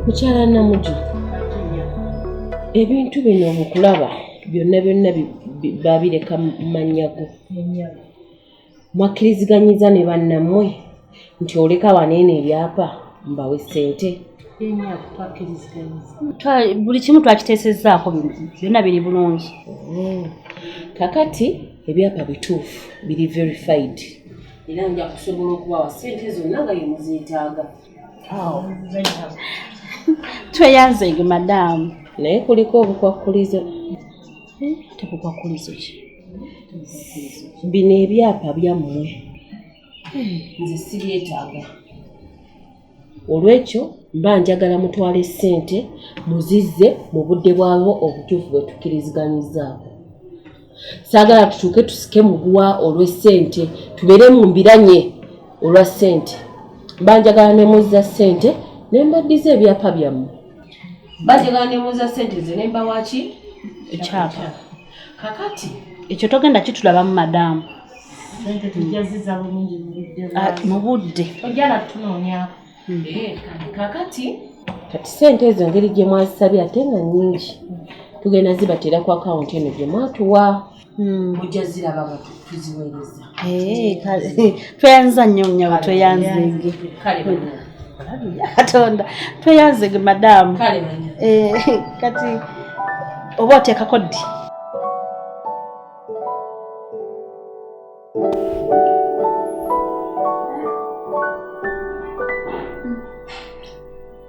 Mukyala Namuju, ebintu bino mukulaba byonna babireka manyago. Mwakiriziganyiza ne bannammwe nti oleka waneene ebyapa mbawe ssente. Buli kimu twakiteesezzaako byonna biri bulungi. Kakati ebyapa bituufu biri verified. Era nja kusobola okubawa ssente zonna nga ye muzeetaaga. Tweyanzege madamu. Naye kuliko obukwakkulizo. Tebukwakulizo ki? Bino ebyapa byammwe. Nze sibyetaaga. Olw'ekyo mba njagala mutwale ssente muzizze mu budde bwabo obutuufu bwe tukkiriziganyizzaako. Saagala tutuuke tusike muguwa olw'essente tubeere mu mbiranye olwa ssente. Mba njagala ne muzza ssente ne mbaddiza ebyapa byammwe. Bajagala ne muzza ssente ze ne mbawa ki? Ekyapa. Kakati ekyo togenda kitulabamu madamu. Ssente tujjaziza bulungi mu budde. ojala tunoonyaako. Kakati kati ssente ezo ngeri gye mwazisabye ate nga nnyingi. Tugenda zibatera ku akawunti eno gye mwatuwa. Mujja ziraba nga tuziweereza. Tweyanza nnyo nnyabo tweyanzege. Kale Katonda tweyanzege madamu. kale Kati oba oteekako ddi?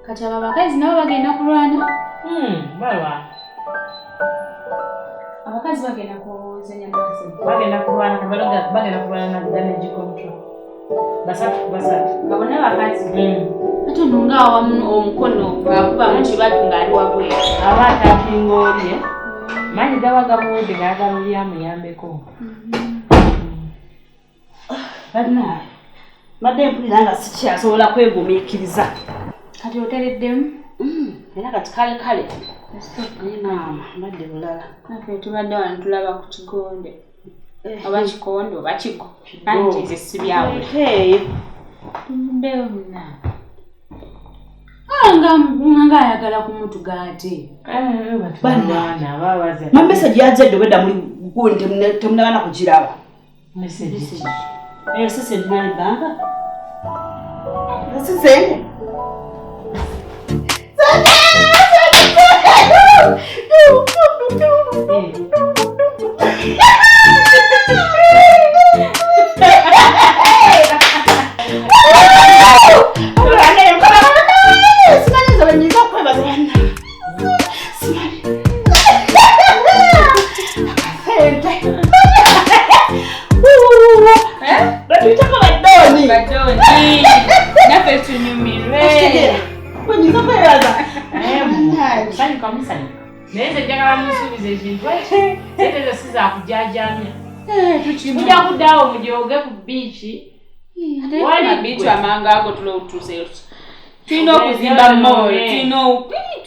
Kati abo abakazi nabo bagenda kulwana. Balwana. Abakazi bagenda kuzanya mbasi. Bagenda kulwana bagenda kulwana na damage control. Basatu. Babona abakazi. Ate nunga awamu omukono gwakuba mu kibatu ng'ali wabweru. Abaata apingoolye. Manyi gaba gamuwedde ng'agala yamuyambeko. Bannaawe mbadde mpulira nga sikyasobola kwegumiikiriza. Kati otereddemu? Era kati kale maama mbadde bulala. Naffe tubadde wano tulaba ku kigonde. Oba kikonde oba kigo. Anti nze sibyawe. Tumuddeyo munnange. Nga ayagala kumutugaate. Balwana babaze. Ma message yazedde obedda muli gundi temunabana kugiraba. Message. Sisi ndinali banka. Sisi Naffe tunyumirwe. Sanyuka musanyuka. Naye nze njagala munsuubiza ekintu ssente ezo si za kujaajamya. Mujja kuddaawo mujooge ku biici. Wali biici amanga ago tulotuse. Tulina okuzimba mall.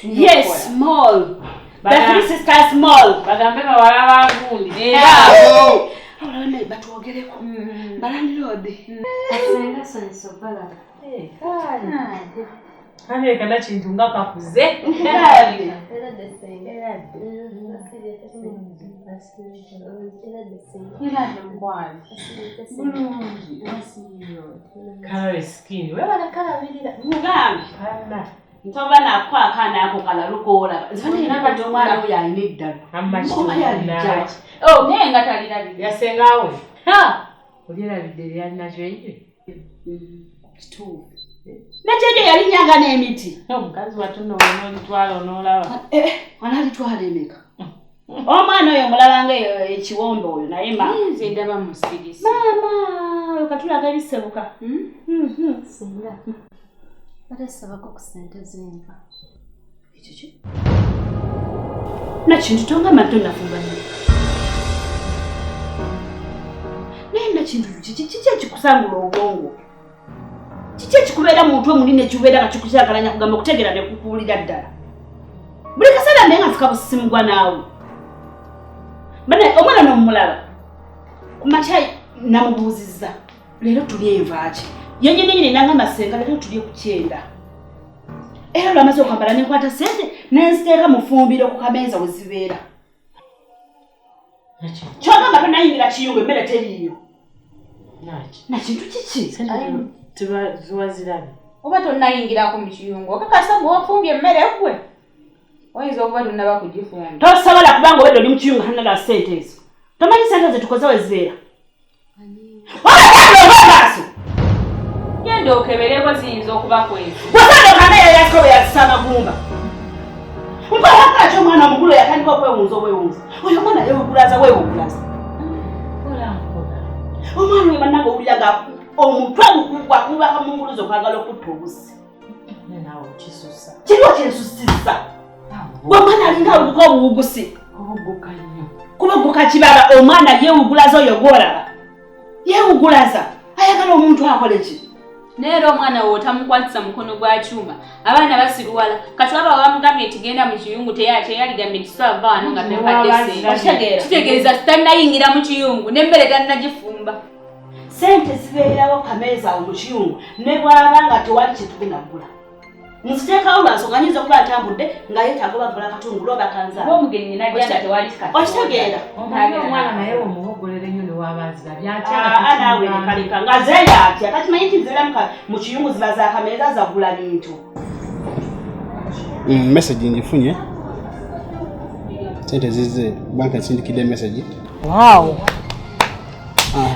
yes, mall. The Three Sisters Mall. Bagambe bawala bagundi. Olabona batwogereko. Balandi road. Asenga sanso bala. Ane kana kintu nga kakuze. Kala skin. Wewe na kala bilira. Mugambi. Ntoba nakwa kana ako kala lukola. Zone naba tomwana uya inedda. Amashina na. Oh, nenga talira bidde. Yasengawe. Ha. Olira bidde yalina joyire. Kitu. Najeje yali nyanga n'emiti. Omukazi watuno onolitwala onolaba. Wanalitwala emeka. Omwana oyo mulabanga ekiwombo oyo naye Nze ndaba musigisi. Mama, okatulaga ebisebuka. Singa. Batasabako ku ssente zenva. Ekyo ki? Nakintu tonga matto nafumba nnyo. Naye nakintu kiki ekikusangula obwongo? Kiki ekikubeera mu mutwe munene ekibeera nga kikukyagala kugamba okutegeera ne kukuwulira ddala? Buli kaseera mbe nga fika busisimugwa naawe. Bane omwana n'omulala. Ku makya namubuuzizza. Leero tuli enva ki? Yennyini nangamba senga leero tuli ku kyenda. Era lwamaze okwambala ne nkwata ssente n'enziteeka mu ffumbiro ku kameeza we zibeera. Kyogamba tonayingira kiyungu emmere teriiyo. Nakintu kiki? Ziwazirabe. Oba tonnayingirako mu kiyungu okakasa bw'ofumbye emmere gwe. Oyinza okuba tonnaba kugifumba. Tosobola kubanga obedde oli mu kiyungu tanala ssente ezo. Tomanyi ssente ze tukoze we zibeera. Obakaaso! Genda okebereko ziyinza okuba kwezi. Bw'otandoka naye yaliko bwe yazisa amagumba. Mpalakaki omwana omukulu yatandika okwewunza obwewunza. Oyo omwana yeewugulaza weewugulaza. Omwana we bannanga owuliraga omutwe gukubaka mu nguluzo okwagala okutta obusi. Naawe okisusa. Kiriwo kyensusizza. Omwana alinga alubuka obuwugusi. Obuguka nnyo. Kubaguka kibala omwana yeewugulaza oyo gw'olaba. Yeewugulaza. Ayagala omuntu akole ki? Neera omwana wo otamukwatisa mukono gwa kyuma. Abaana basiruwala. Kati waba wamugambye nti genda mu kiyungu teyaligambye nti sava wano nga tempadde ssente. Kitegeeza tannayingira mu kiyungu n'emmere tannagifumba. Ssente zibeerawo kameeza awo mu kiyungu ne bw'aba nga tewali kye tugenda kugula. Nziteekawo lwa nsonga nyinza okuba atambudde nga yeetaaga bagula katungulu oba kanzaala. Omugenyi najjana tewali kati. Okitegeera? Omwana naye omuhogolere nnyo ne wabazira naawe lekaleka nga zeeya atya kati manyi nti zibeera mu kiyungu ziba za kameeza zagula bintu. Message ngifunye. Sente zize banka nsindikidde message. Wow.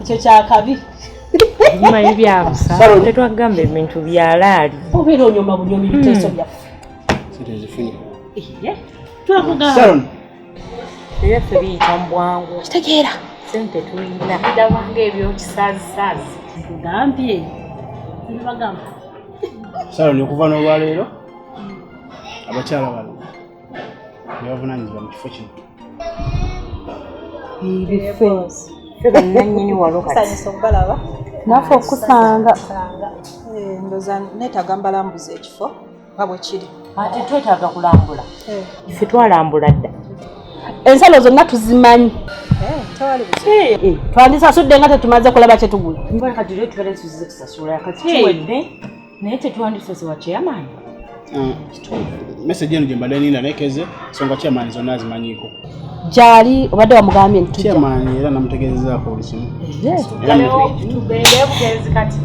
Kyo kyakabi. Bimanyi byabusa. Tetwagamba ebintu byalaali. Obeera onyoma bunyomi biteeso byaffe. Sente zifunye. Twakugamba. Sharon. Ebyo biyita mu bwangu. Kitegeera. Sente tulina. Ndabanga ebyokisaazi. Nkugambye. Nibagamba. Sharon okuva n'olwaleero abakyala bano bebavunaanyizibwa mu kifo kino. Ebifo. Bannannyini walo kati. Kusanyusa okubalaba. Naffe okusanga. Ndoza neetaaga mbalambuza ekifo nga bwe kiri. Ate twetaaga kulambula. Ife twalambula dda. Ensalo zonna tuzimanyi. Tewali buzibu. Twandisasudde nga tetumaze kulaba kye tugula. Mbona kati leo tubeera tuzize kusasula kati tuwedde naye tetwandisose wa chairman. Message eno gye mbadde nina nekeze nsonga chairman zonna azimanyiiko. Gyali obadde wamugambye nti tujja. Chairman era namutegeezezaako buli kimu. Tubeere bugezi kati.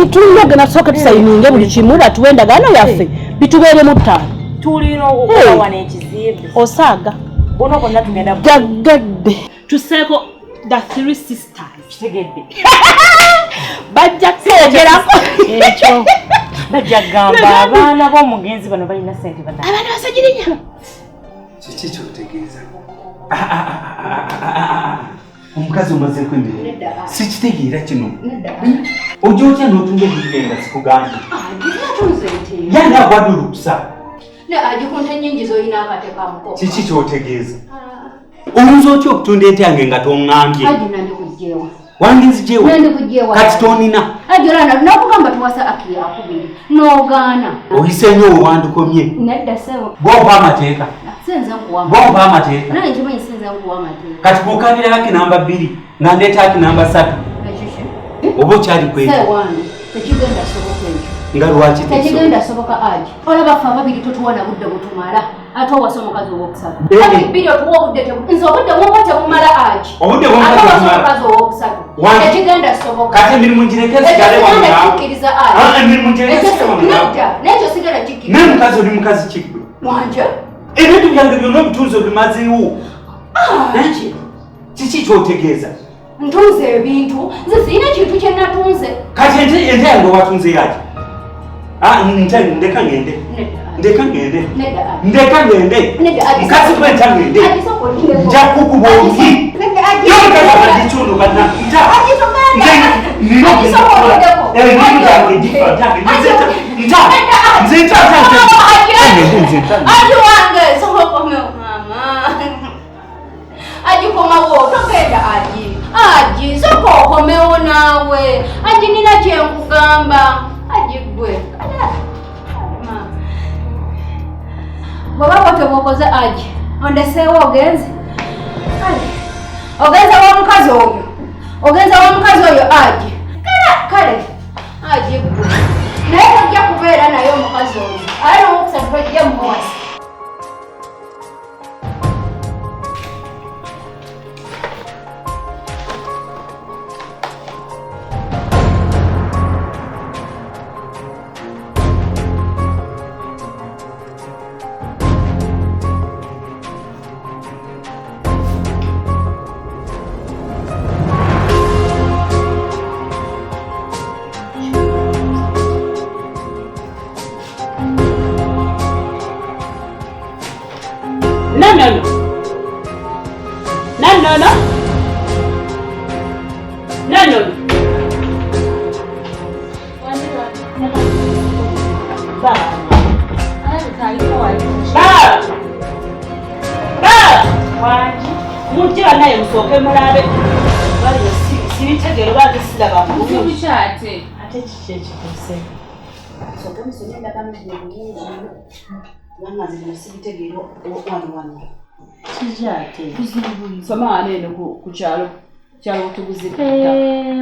Tulina ogenda tusooke tusayininge buli kimu batuwe endagaano yaffe bitubeeremu ttaano. Tulina okukola n'ekizimbe. Osaaga. Bono bonna tugenda gaggadde. Tuseeko the three sisters. kitegedde. Bajja kwogerako. Ekyo. Bajja gamba abaana b'omugenzi bano balina ssente bana. Abaana basajirinya. Kiki kyotegeeza? Omukazi omaze kwemera. Sikitegeera kino. Ojja otya n'otunda ebibire nga sikugambye. Yana bwadde olukusa. Agikunta ennyingi z'olina akateekamuko. Kiki kyotegeeza? Oyinza otya okutunda ente yange nga toŋŋambye? Nandikuggyeewa. Wandinziggyeewa? Nandikuggyeewa. Kati tonina. Ajolana nakugamba tuwasa aki yakubiri. N'ogaana. Oyise nnyo wewandikomye. Nedda sewo. Bw'ompa amateeka. Senza nkuwa. Bw'ompa amateeka. Nange nkimanyi senza nkuwa amateeka. Kati bw'okabira haki namba 2 nandeeta haki namba 3. Ekiki? Oba okyali kwekyo. Sewani. Tekigenda soboka ekyo. nga lwaki tekigenda soboka aji olaba ffe ababiri totuwana budde butumala ate owasa omukazi owokusatu abiri otuwa obudde nze obudde bwomba tebumala aji ate owasa omukazi owokusatu tekigenda soboka kati emirimu kikkiriza nedda nekyo sigala kikkiriza naye mukazi oli mukazi kiggwe wanje ebintu byange byonna obitunzi obimazeewo kiki kyotegeeza ntunze ebintu nze sirina kintu kye natunze kati ente yange watunze yaki ndeka ngende mukazi gwenta ngende nja kukuba obuyi yomukazikicundo bana ajikomawo togenda aji soko okomewo naawe aji nina kyenkugamba aji gwe bwaba bwotebwokoze aji ondeseewo ogenze ogenza womukazi oyo aji kale aji gwe naye tojja kubeera naye omukazi oyo aye nowokusatu tojja muwasa mujja naye musooke mulabe sibitegeero lwaki silaba Mukyate. ate kiki ekituuse sooke musome endagaano zino bulungi wanga zino sibitegeero wano kikyate soma wano eno ku kyalo otuguzika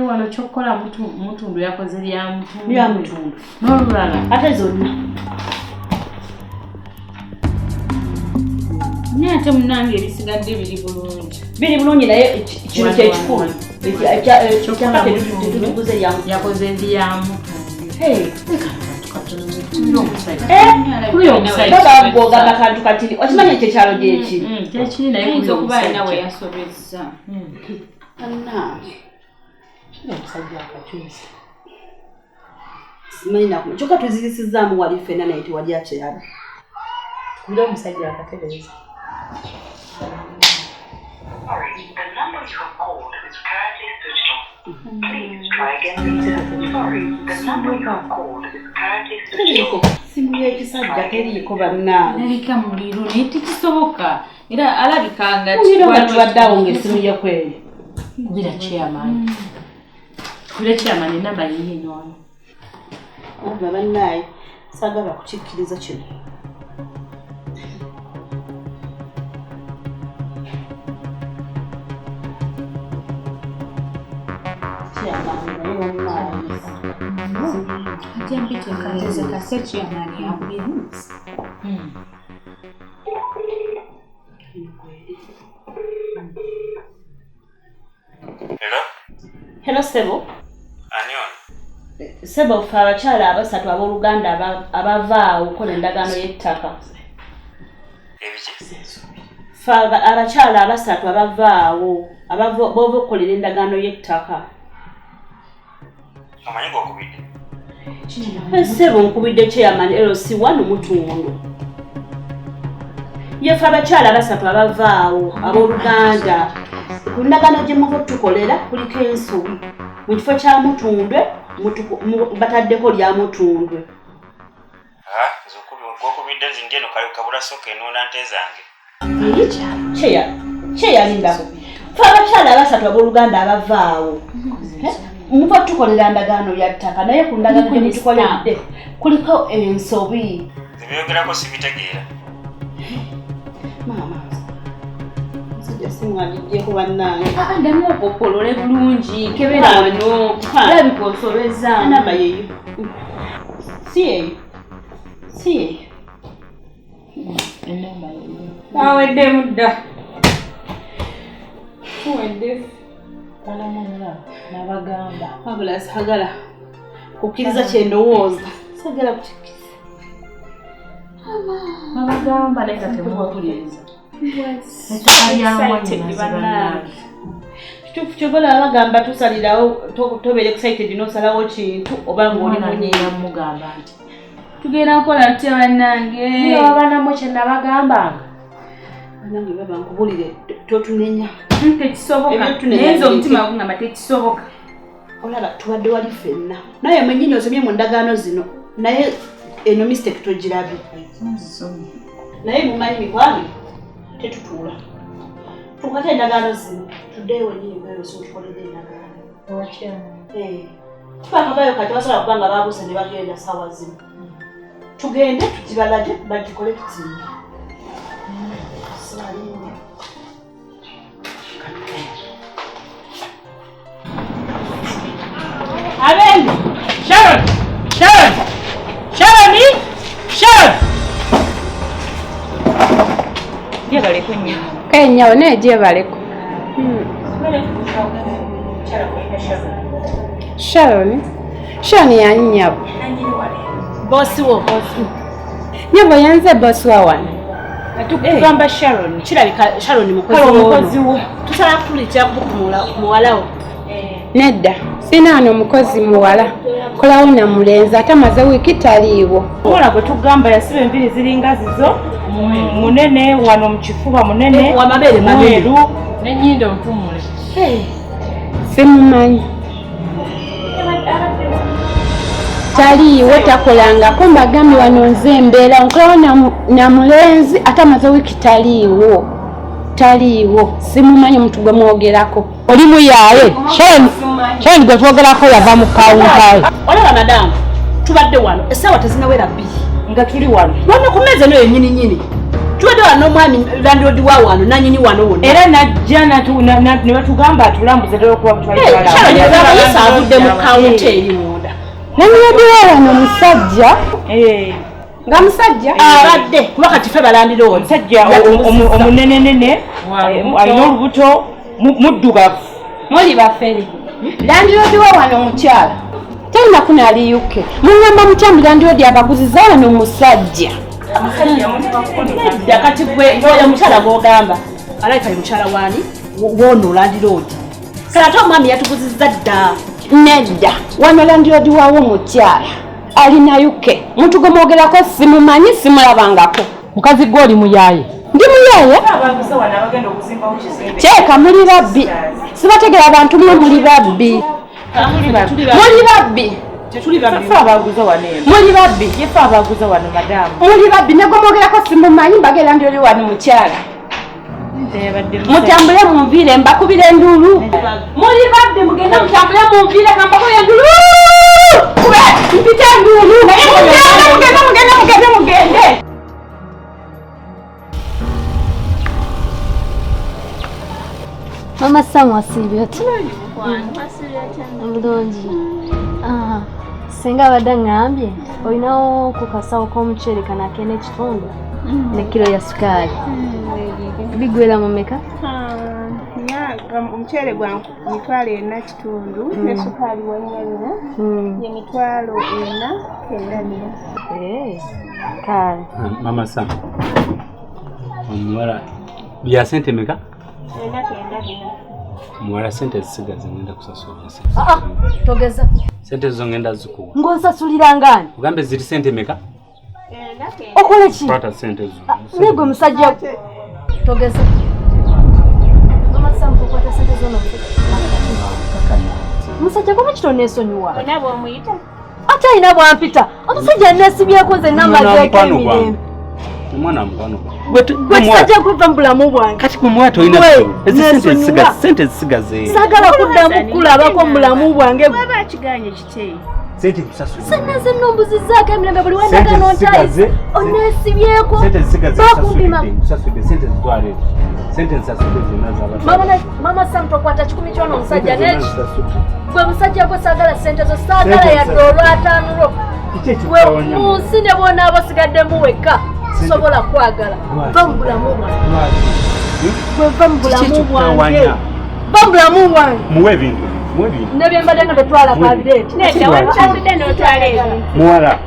wano kyokkola mutundu yakoze bya mutundu n'olulala ate zonna naye ate munange ebisigadde biri bulungi naye kino kyekikulu tetuguze yakoze byamutundu bwogamba kantu katini okimanya ekyekyalo gyekiri ayinza okuba alina we yasobezza omusajja akakyusa simanyi nakuma kyokka tuzizisizaamu wali ffenna naye tewali akyeraba tukubire omusajja akatereeza The number you have called is currently switched off. Please try again later. Sorry, the number you have called is currently switched off. Simu y'ekisajja teriiko bannange. Erika muliro naye tekisoboka era alabika nga tubaddeawo ng'essimu ye kweri. kubira chairman. Kubira chairman enamba yiyi eno wano. Oba bannaaye saagala kukikkiriza kino. Hello Sebo. Anion. Sebo ffe abakyala abasatu abooluganda abavaawo okukola endagaano y'ettaka. Ffe abakyala abasatu abavaawo bova okukolera endagaano y'ettaka. Omanyi gw'okubidde? Sebo nkubidde chairman LC1 Mutundu. Yeffe abakyala abasatu abavaawo abooluganda ku ndagaano gye muva tukolera kuliko ensubi mu kifo kya Mutundwe bataddeko lya Mutundwe. Gw'okubidde nzinje eno kabula soka enoona nte zange. Kyeyalindako ffe abakyala abasatu abooluganda abavaawo muva tukolera ndagaano ya ttaka naye ku ndagaano gye mutukoledde kuliko ensobi. Ebyogerako sibitegeera. Maama nsajja simwagijjeko bannange. Ndamu okopolole bulungi kebeera wano labika osobeza. Namba yeyo. Si. Awedde mudda. Uwedde. Kana mwana nabagamba. Wabula sagala kukkiriza kyendowooza. Sagala kukkiriza. Nabagamba naye temuwuliriza. Kituufu kyobola abagamba tusalirawo tobeere excited n'osalawo kintu oba ng'oli munyiira mugamba nti tugenda nkola ntya bannange abanamu kye nabagambanga bannange baba nkubulire totunenya tekisoboka naye omutima gungamba tekisoboka olaba tubadde wali ffenna naye mwennyini osomye mu ndagaano zino naye eno mistake togirabye naye mumanyi mikwano tetutuula tukate endagaano zino tuddeewo nyini bwero sotukolere endagaano tubakavayo kati basobola kuba nga baabuse ne bagenda sawa zino tugende tugibalage bagikole tutinye Abendi! Sharon! Jebaleko nnyo. Nyawo naye jebaleko. Sharon yani nyabo. Bosi wo. Nyabo yanze bosi wa wano. Tukugamba Sharon. Kirabika Sharon mukozi wo. Tusala kulicha kukumula muwalawo. Nedda. Sina ano mukozi muwala. Kolawo na mulenzi atamaze wiiki taliiwo. Ola gwe tugamba yasiba enviri ziringa zizo. Munene wano mukifuba munene. Wamabere mweru. N'ennyindo ntumule. Simumanyi. Taliiwo takolangako mbagambye wano nze embeera nkolawo na mulenzi atamaze wiiki taliiwo. Simumanyi omuntu gwe mwogerako. Oli muyaye. Shani gwe twogerako yava mu kawunta. Olaba madamu tubadde wano essaawa tezinawera bbiri nga tuli wano. Wano ku mmeeza eno yennyini. Tubadde wano n'omwami landlord wa wano nannyini wano wonna. Era najja ne batugamba atulambuze ddala okuba mutwalibala. Sharon yabayisa avudde mu kawunta eri munda. Landlord wa wano musajja. Nga musajja abadde kuba kati ffe balandlord. Musajja omunenenene alina olubuto muddugavu. Muli bafere. Landlord wa wano mukyala. Talina kunali UK. Mungamba mutambi landlord abaguziza wano musajja. Kati gwe oyo mukyala gw'ogamba alayika mukyala waani woono landlord. Kale ate omwami yatuguzizza dda. Nedda wano landlord waawo mukyala alina UK. Muntu gwe mwogerako simumanyi simulabangako. Mukazi gwe oli muyaye. Ndi muyaye? Kyeka muli babbi. Sibategera abantu mwe muli babbi. Muli babbi. Tetuli babbi. Ffe abaguza wano eno. Muli babbi. Yeffe abaguza wano madamu. Muli babbi ne gwe mwogerako simumanyi mbagera ndi oli wano mukyala. Mutambule munviire mbakubira enduulu. Muli babbi mugende mutambule munviire mbakubira enduulu. Kube mpita enduulu. Mugende. Mama Sam wasiibye ati? Bulungi. Singa abadde ngambye olinawo ku kasawo k'omuceere kano ak'ekitundu ne kilo ya sukaali. Bigwera mu meka? Omuceere gwa mitwalo 4 kitundu ne sukaali wanyanya ye mitwalo 4 kale. Mama Sam. Omuwala bya sente meka? Mwala sente zisigaze ngenda kusasula. Togeza. Sente zo ngenda zikuwa. Ng'onsasulira ngani? Ugambe ziri sente meka? Okole ki? Pata sente zo. Nego musajja. Togeza. Mama Sam kukwata sente zo no. Musajja kwa kitone esonyiwa. Onabo omuyita. Ata ina bwampita. Omusajja nesibyeko ze namba zeke mirembe. Mwana mpano. Musajja kuva mbulamu bwange. Kati kumwato ina sente zisigaze. Sagala kuddamu kulabako mbulamu bwange. Baba kiganye kiteyi. Sente kusasula. Sente nombuzizaako emirembe buli wendaga n'ontayiza. Onesibyeko. Sente zisigaze kusasula. Sente zitwale. Sente nsasule zonna z'abantu. Mama Sam tokwata kikumi ky'ono omusajja neki. Gwe musajja gwe saagala sente zo saagala yadde olw'ataano. munsi ne bonna abasigaddemu wekka sobola kwagala va mu bulamu bwange va mu bulamu bwange va mu bulamu bwange muwe bintu nebye mbadde nga tetwala kadeeti nedda wetutambudde n'otwala ebintu muwala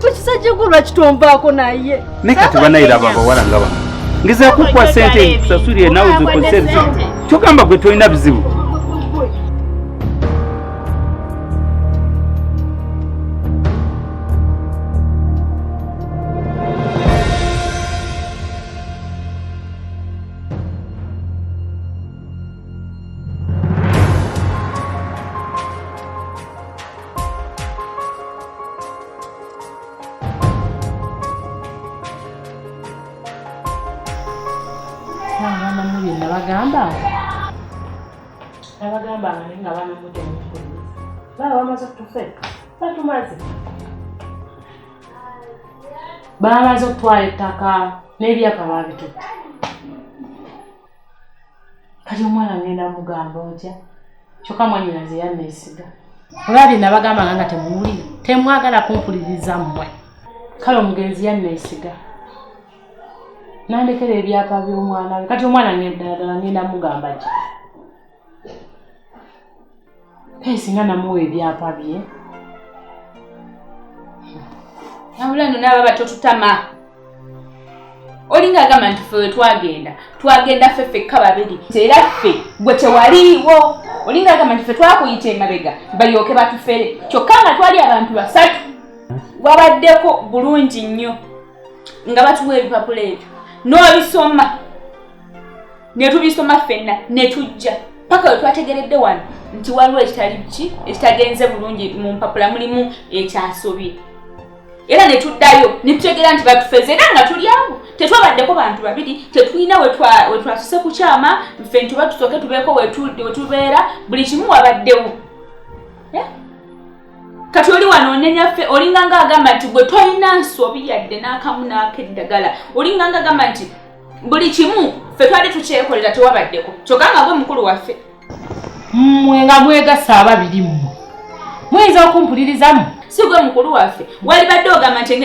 tukisajja kulwa kitombaako naye ne kati banayira abawala nga bano ngezaako kukuwa sente kusasulire nawe zikozesa ebizibu kyogamba gwe tolina bizibu abagamba nga bamudde baba bamaze okutufera batumaze bamaze okutwala ettaka n'ebyapa babitutte kati omwana ngenda mugamba otya kyokka mwanyinaze yanneesiga olabye nabagambanga nga temuwulira temwagala kumpuliriza mmwe kale omugenzi yanneesiga nandekera ebyapa by'omwana we kati omwana ddala ngenda mugamba ki singa namuwa ebyapa bye nabula nno n'ababa totutama olinga agamba nti ffe twagenda ffe babiri era ffe gwe tewaliiwo olinga agamba nti ffe twakuyita emabega balyoke batufere kyokka nga twali abantu 3 wabaddeko bulungi nnyo nga batuwa ebipapula ebyo n'obisoma ne tubisoma ffenna ne tujja paka we twategeredde wano nti waliwo ekitali ki ekitagenze bulungi mu mpapula mulimu ekyasobye era ne tuddayo ne tutegera nti batufeze era nga tuli abo tetwabaddeko bantu babiri tetulina we twasuse ku kyama ffe ntuba tusooke tubeeko we tubeera buli kimu wabaddewo kati oli wano onyenya ffe olinga nga agamba nti gwe tolina nsobi yadde n'akamu n'akeddagala olinga nga agamba nti buli kimu ffe twali tukyekolera tewabaddeko kyokka nga gwe mukulu waffe mmwe nga mwegasa ababiri mmwe muyinza okumpulirizamu si gwe mukulu waffe wali badde ogamba nti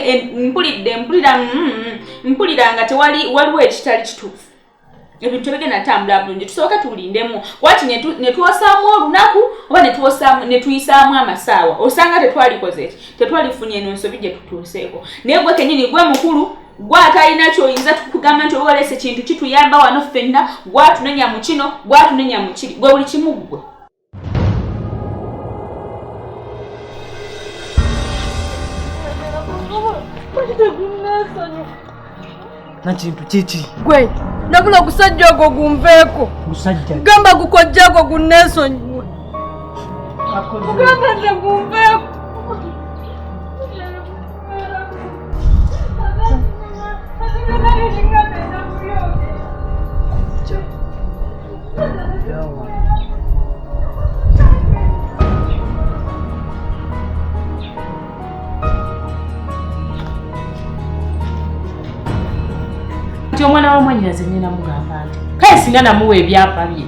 mpulira nga waliwo ekitali kituufu ebintu tebigenda tambula bulungi tusooke tulindemu wati ne twosaamu olunaku oba ne tuyisaamu amasaawa osanga tetwalikoze tetwalifunye eno ensobi gye tutuuseeko naye gwe kennyini gwe mukulu gwatalina kyoyinza tukugamba nti olwalese kintu kituyamba wano ffenna gwatunenya mu kino gwatunenya mu kiri gwe buli kimu gwe nakintu kiki gwe nabula gusajja ogwo gunveeko gamba gukojjako gunneesonyiwe gamba nze gunveeko nti omwana wa mwanyinaze nina mugamba nti kale singa namuwa ebyapa bye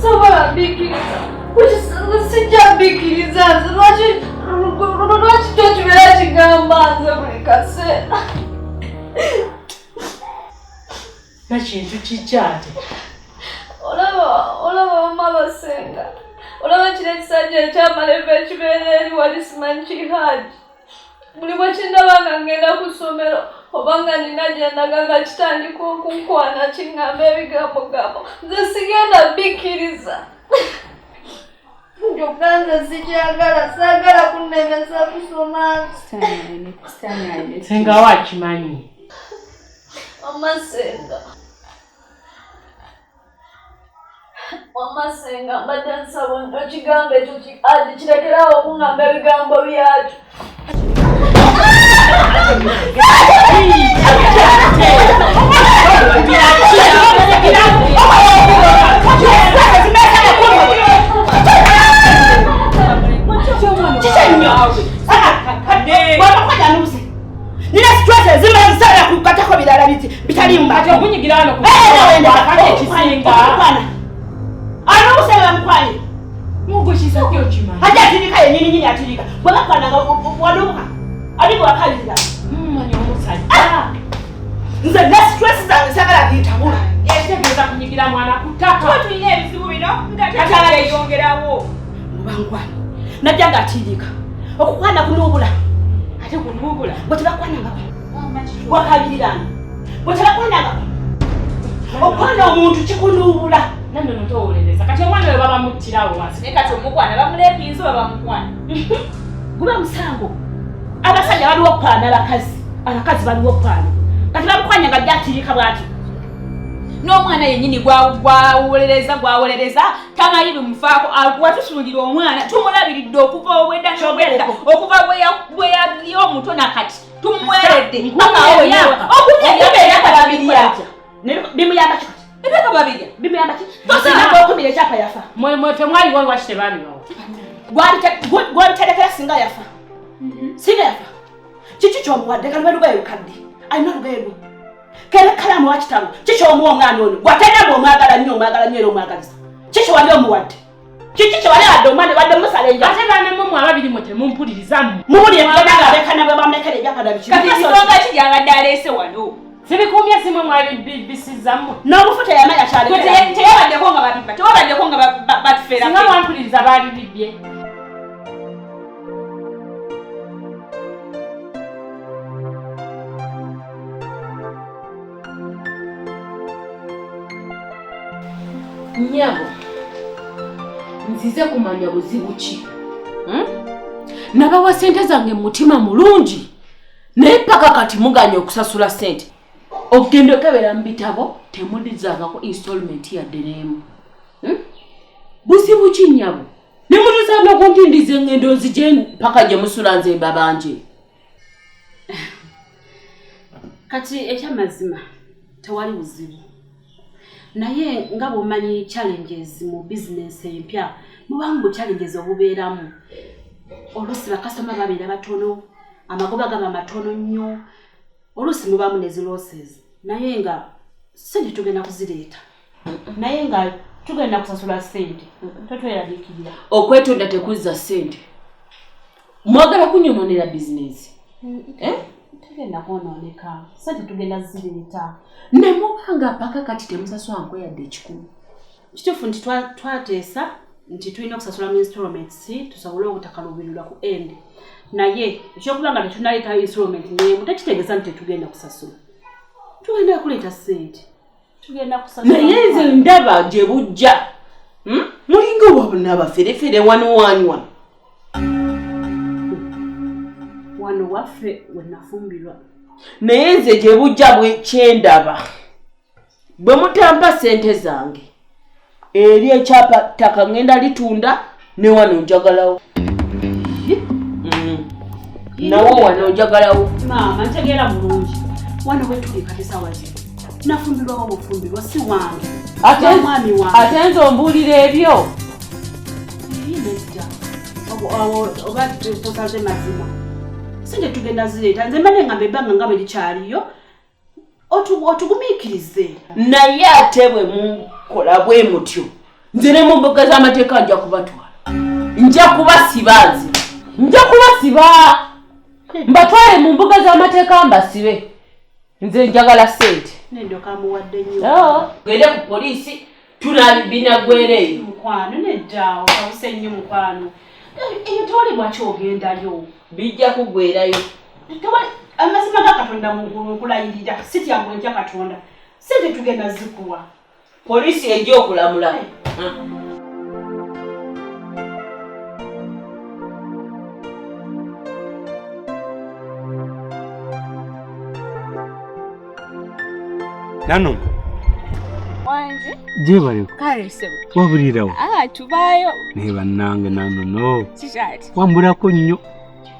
sobola mbikiriza sijja mbikiriza nze lwaki tokibeera kigamba nze buli kaseera nakintu kikyate olaba mama basenga olaba kino ekisajja ekyamaleva ekibeera eri wali simanyi kihaji buli bwekindabanga ngenda ku ssomero obanga nina gyendaga nga kitandika okunkwana kiŋŋamba ebigambogambo nze sigenda mbikiriza kyokka nze sikyagala saagala kunnemesa kusoma senga wakimanyi Wamasenga mbadde nsaba ekigambo ekyo kirekerawo okuŋŋamba ebigambo byakyo nina situation zimala zisala kukatako bilala bitalimba ate okunyigira wano ekisinga ano musala mkwani Mugushiza kyo chima. Haja atirika yenyini atirika. Bwaba kwananga wadomuka. Aliko akalira. Mmanyi omusajja. Nze ne stress zange sagala bitabula. Etegeeza kunyigira mwana kutaka. Ko tulina ebizibu bino nga yongerawo. Mubangwana. Najjaga atirika. Okukwana kunubula. Ate kunubula. Bwetebakwananga. Wakalirana. Bwetebakwananga. Okwana omuntu kikunubula. Nando notowoleleza. Kati omwana we baba muttirawo wansi. Ne kati omukwana bamuleepinzo baba mukwana. Guba musango. Abasajja baliwo okukwana abakazi baliwo okukwana. Kati bamukwanya nga jjatirika bwati. N'omwana yennyini gwawolereza tamanyi bimufaako watusuulira omwana tumulabiridde okuva obwedda n'obwedda okuva bwe yali omuto nakati tumweredde emyaka babiri atya bimuyamba ki emyaka babiri bimuyamba ki tosina okumira ekyapa yafa mwe temwaliwo lwaki tebaalibawo gwabiterekera singa yafa singa yafa kiki kyomuwadde kaliwe lugaye lukadde alina lugaye lwe kera kalamu wakitabo kikyomuwa omwana ono gwatenda omwagala nnyo era omwagaliza kiki wali omuwadde kiki kyewali adde omwana wadde musala enja ate banemumwe ababiri mwe temumpulirizamu mubuli mugenda ngabekana bwe bamulekera ebyapa nabiki kati ensonga ki gyabadde aleese wano sibikumye simwe mwali bisizzamu n'obufu teyama yakyalekera teyabaddeko nga babiba tewabaddeko nga batufeera singa mwampuliriza baali bibye Nyabo, nzize kumanya buzibu ki? Nabawa ssente zange mutima mulungi. Naye paka kati muganya okusasula ssente. Ogenda okebera mu bitabo temulizaangako installment yadde n'emu. Buzibu ki nyabo? Ne mutuzamba kuntindiza engendo nzije paka gye musula nze mbabanje. Kati ekyamazima tewali buzibu. Naye nga bw'omanyi challenges mu business empya mubangu challenges obubeeramu oluusi bakasoma babeera batono amagoba gaba matono nnyo oluusi mubamu ne losses naye nga ssente tugenda kuzireeta naye nga tugenda kusasula ssente totweraliikirira okwetonda tekuzza ssente mwagala kunyonoonera bizinesi tugenda kwonooneka ssente tugenda zireeta ne mubanga paka kati temusasula nkweyadde ekikulu kituufu nti twateesa nti tulina okusasula mu installments tusobole obutakaluubirirwa ku end naye ekyokuba nga tetunaleetayo installment n'emu tekitegeeza nti tetugenda kusasula tugenda kuleeta ssente tugenda kusasula naye nze ndaba gye bujja mulinga obwabona abaferefere wano waffe we nafumbirwa naye nze gye bujja kyendaba bwe mutampa ssente zange eri ekyapa ttaka ngenda litunda ne wano njagalawo nawo wano njagalawo maama ntegeera bulungi wano wetuli kati sawa zino nafumbirwawo bufumbirwa si wange mwami wange ate nze ombuulira ebyo nedda oba tosaze mazima sente tugenda zireeta nze mbadde ngamba ebbanga nga bwe likyaliyo otugumiikirize naye ate bwe mukola bwe mutyo nze ne mu mbuga z'amateeka nja kubatwala nja kubasiba mbatwale mu mbuga z'amateeka mbasibe nze njagala ssente nendoka muwadde nnyo gende ku poliisi tunabinaggwereeyo mukwano nedda okabuse nnyo mukwano eyo tewali bwaki ogendayo bijja kuggwerayo amazima ga katonda mukulayirira sityangu entya katonda sente tugenda zikuwa poliisi ejja okulamula Nano Wanje jebale kale sebo wabulirawo tubayo ne bannange nano no kishati wambulako nnyo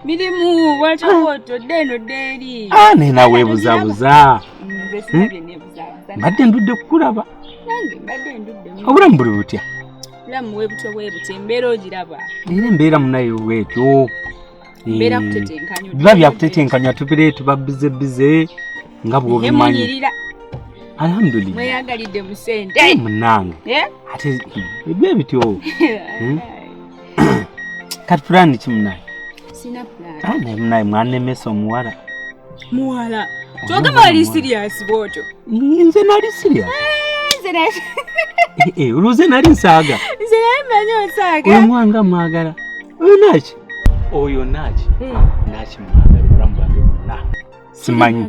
mirimu wachokoto deno deri nena webuzabuza mbadde ndudde kukulaba nange mbadde ndudde obulamu buli butya bulamu bwebutya embeera ogiraba era embeera munayo bwetyo mbeera kutetenkanya biba byakutetenkanya tubire tubabize nga bwobimanyi alhamdulillah mweyagalidde mu ssente munange ate ebyo ebityo Kati plan ki munaye? Sina plan. Naye munaye mwanemesa omuwala. Muwala. Kyogamba wali serious bwotyo. Nze nali serious. Nze nali. Oluze nali nsaaga. Nze nali manyi osaaga. Omwanga mwagala. Oyo naki? Naki mwagala obulamu bwange bwonna. Simanyi.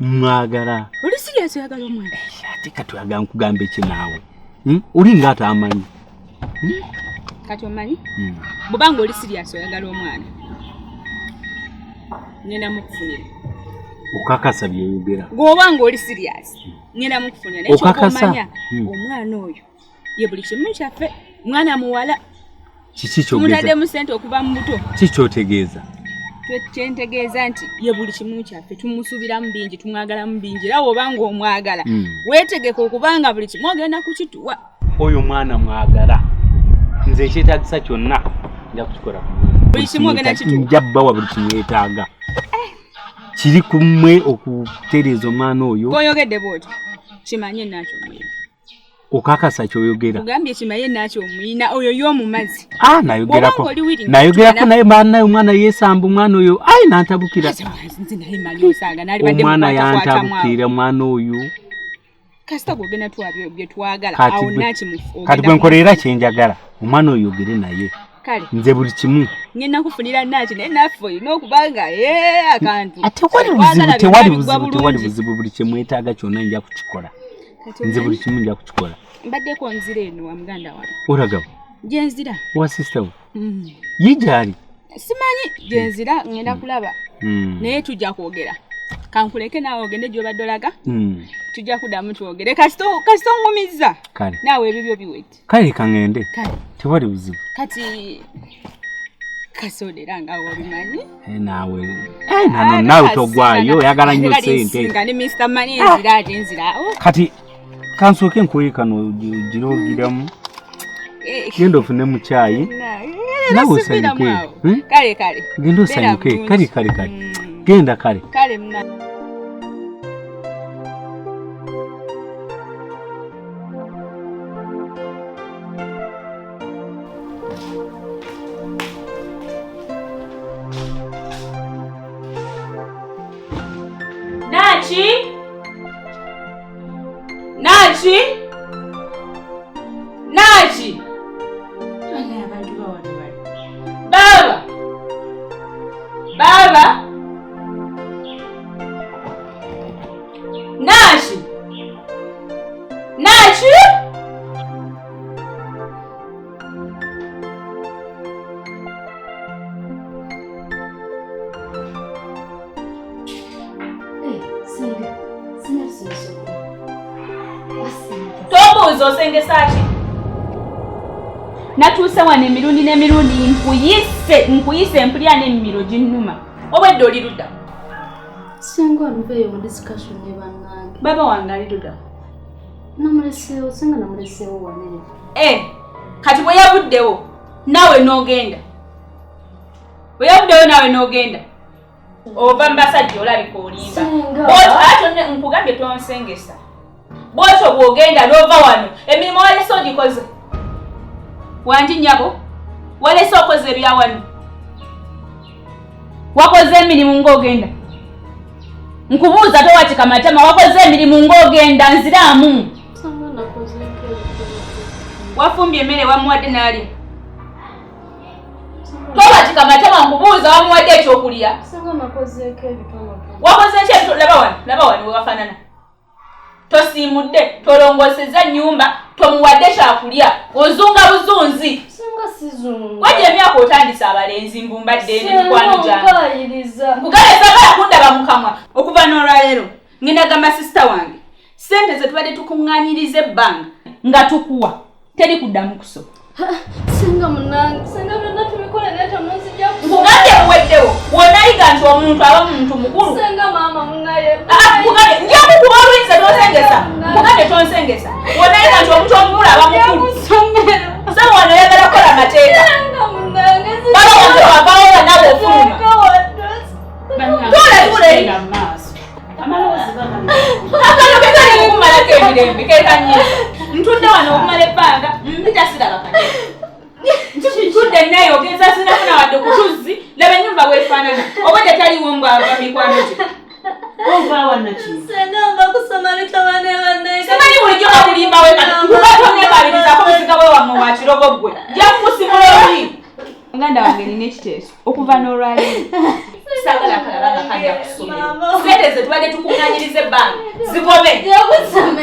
Mwagala. Oli serious oyagala omwana? Ate kati oyagala nkugamba iki naawe? Oli ng'ate amanyi. Kati omanyi? Bw'obanga oli serious oyagala omwana. Ngenda mukufunira. Okakasa by'oyogera. Bw'obanga oli serious ngenda mukufunira. Naye ky'okomanya omwana oyo ye buli kimu kyaffe, mwana muwala. Kiki ky'otegeeza? Tumutaddemu ssente okuva mu buto. Kiki ky'otegeeza? Kyentegeeza nti ye buli kimu kyaffe tumusuubiramu bingi, tumwagalamu bingi. Era bw'obanga omwagala weetegeka okubanga buli kimu ogenda kukituwa. Oyo mwana mwagala. Nze ekyetaagisa kyonna nja kukikola ku mwana. Buli kimu ogenda kituwa. Nja bbawa buli kimu yeetaaga. Kiri ku mmwe okutereeza omwana oyo. Bw'oyogedde bw'otyo kimanye nakyo omuyina. Okakasa ky'oyogera. Ogambye kimanye nakyo omuyina oyo y'omumazi. Nayogerako. Nayogerako naye naye omwana yeesamba omwana oyo. Nantabukira. Omwana yantabukira omwana oyo. Kasita gwogenda tuwabyo bye twagala awo nakimufu. Kati gwe nkolera kyenjagala omwana oyo yogere naye. Kale. Nze buli kimu. Ngenda kufunira naki naye naffe olina okubanga akantu. Tewali buzibu buli kye mwetaaga kyonna nja kukikola. Nze buli kimu nja kukikola. Mbaddeko nzira eno wa muganda wange. Olagabo. Gye nzira. Wa sister wo. Yijali. Simanyi gye nzira ngenda kulaba. Naye tujja kwogera. Kankuleke naawe ogende gy'obadde olaga. Tujja kuddamu twogere. Kasita ongumiza. Kale. Naawe ebibyo biwete. Kale kangende. Kale. Tewali buzibu. Kati kasodera nga obimanyi. Naawe togwayo oyagala nnyo ssente. Nga ne Mr. Mani enzira ate enzira. Kati kansooke nkuwe kano girogiramu. Genda ofune mu caayi. Naawe osanyuke. Kale. Genda osanyuke. Kale. Genda kale. Kale mna. Nachi. Baba. Nachi. Tobuuza osengesaaki. Natuuse wano emirundi n'emirundi nkuyise empulya n'emimiro ginnuma. Obwedde oli ludda. Senga oluveeyo mu discussion ne bannange. Baba wange ali ludda. Namuleseewo, senga namuleseewo wanene. Kati bwe yavuddewo naawe n'ogenda. Ova mu basajja olabika olimba. Ate nkugambye tonsengesa. Bwotyo bw'ogenda n'ova wano emirimu walese ogikoze. Wanti nnyabo walese okoze ebya wano. Wakoze emirimu ng'ogenda. Nkubuuza towatika matama wakoze emirimu ng'ogenda nziraamu. Wafumbye emmere wamuwadde n'alya. Towatika matama nkubuuza wamuwadde ekyokulya. Wakoze ki ebitono? Laba wano we wafaanana. Tosiimudde, tolongosezza nnyumba, tomuwadde kyakulya, ozunga buzunzi. Wajja emyaka otandise abalenzi mbumbadde n'emikwano gyange. Nkugale sagala kundaba mu kamwa. Okuva n'olwaleero ngenda gamba sisita wange ssente ze tubadde tukuŋŋaanyiriza ebbanga nga tukuwa teri kuddamu kuso. Senga munange, senga byonna tubikola naye tomunzijja kuso. Nkugambye muweddewo w'onayiga nti omuntu aba muntu mukulu. Senga maama munnaye. Nkugambye nja kukuwa oluyinza tonsengesa. Nkugambye tonsengesa. W'onayiga nti omuntu omukulu aba mukulu. Saba wano oyagala kukola amateeka. Senga munange. Baba wange wavaawo nawe ofuluma. Tule. Akano ke kali kukumalako emirembe kekanyiza. Ntudde wano okumala ebbanga mpita siraba kate. tudde nayo ogeza sinafuna wadde kutuzi laba ennyumba bwefaanana obadde taliwo mbwava mikwano gye Senga kusoma litabane bane. simanyi bulijjo bakulimba we kati kubatonyekalirizaako muziga bwe wammwe wa kirogo ggwe jakusimula oli muganda wange nina ekiteeso okuva n'olwaleero saagala kalaba nga kajja kusomera sente ze tubadde tukuŋŋaanyiriza ebbanga zigobe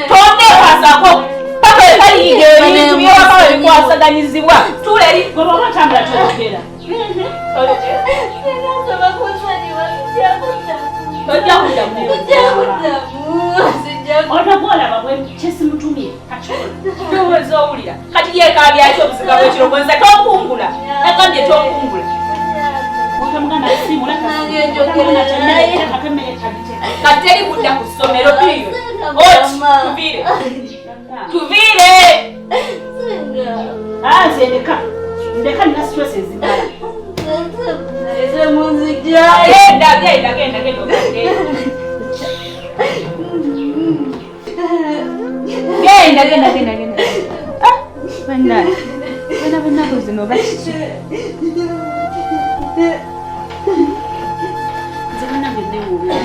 tonneekwasaako paka ekaliyiga ebintu byewaka we bikwasaganyizibwa tuula eri gwe baba otambula kyogera tojja kuddamu onagolaba bwe kyesimutumye toweza owulira kati yeekabyaki obuziga bwekirogonza tokungula agambye tokungula kati teri budda ku ssomero piyo oti tuviire ndeka nina stress ezimala genda bannange bana banaku zino bakiki nze banange newuubira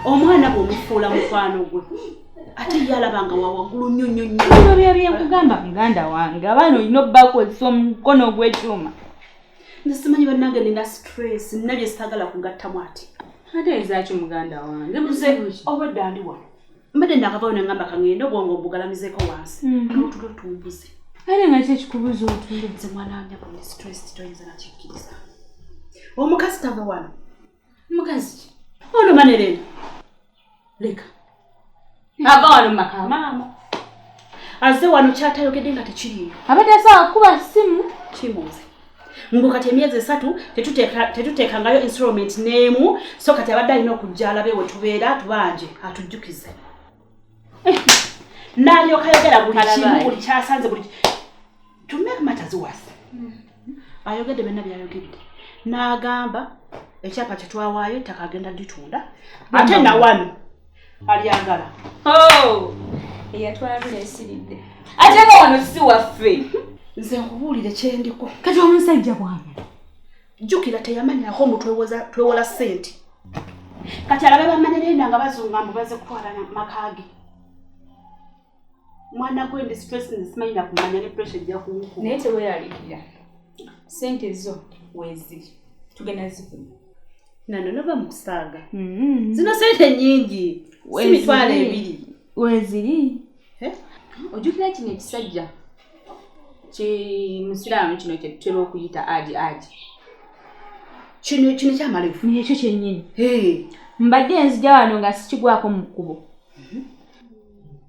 omwana bw'omufuula mukwano gwe ate yalabanga wawaggulu nnyo bino byenkugamba muganda wange abaana olina obbakozesa omukono ogw'ekyuma nze simanyi bannange nina stress nina bye sitagala kugattamu ati ate ezaki muganda wange nze obwedde andi wano mbadde nakavayo nengamba kangende obwongo obugalamizeeko wansi n'otulo tumbuze ate nga ki ekikubuza otulo nze mwana wanya bwone stress toyinza nakikkiriza omukazi tava wano mukazi ono manereno leka ava wano mumaka maama azze wano kyatayogedde nga tekiriyo abadde asaba kuba simu kimuuze ngo kati emyezi 3 tetuteekangayo instrument n'emu so kati abadde alina okujja alabe we tubeera tubanje atujjukize n'alyoka ayogera buli kimu buli kyasanze buli to make matters worse ayogedde byonna byayogedde n'agamba ekyapa kye twawaayo ettaka agenda litunda ate na wano alyagala eyatwalabula esiridde ate nga wano si waffe nze nkubuulire kyendiko kati omusajja bwami jjukira teyamanyako mu twewola ssente kati alabe bamanirenda nga bazunga mbu baze kutwala makaage mwana gwende stress nze simanyi nakumanya ne pressure ejja kunkuba naye teweeralikira ssente zo weeziri tugenda zifuna nano nova mu kusaaga zino ssente nnyingi si mitwalo 2 weeziri ojjukira kino ekisajja musiraamu kino kyetutera okuyita aji kino kyamalevu ekyo kyennyini mbadde nzija wano nga sikigwako mu kkubo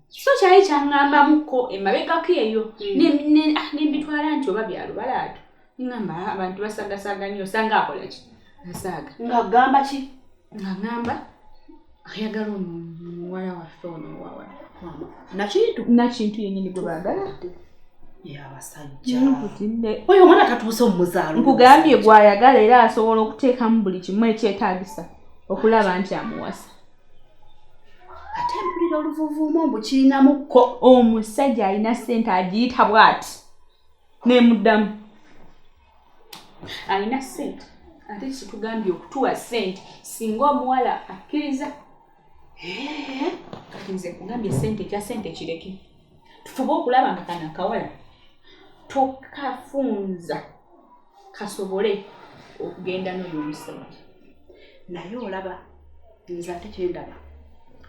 so kyali kyaŋŋambamukko emabegako eyo nembitwala nti oba byalubalaatu ŋŋamba abantu basaagasaaganyo osanga akola ki asaaga ng'agamba ki ng'aŋŋamba ayagala omuwala waffe ono wawala nakintu yennyini gwe baagala yabasajja oyo omwana tatuuse omumuzaalo nkugambye gwayagala era asobola okuteekamu buli kimu ekyetaagisa okulaba nti amuwasa ate mpulira oluvuvuumu mbukirinamukko omusajja alina ssente agiyita bw'ati n'emuddamu alina ssente ate kitugambye okutuwa ssente singa omuwala akkiriza kati nze nkugambye ssente ekya ssente kireke tufube okulaba nga kana akawala tokafunza kasobole okugenda n'oyo omusajja naye olaba nze ate kyendaba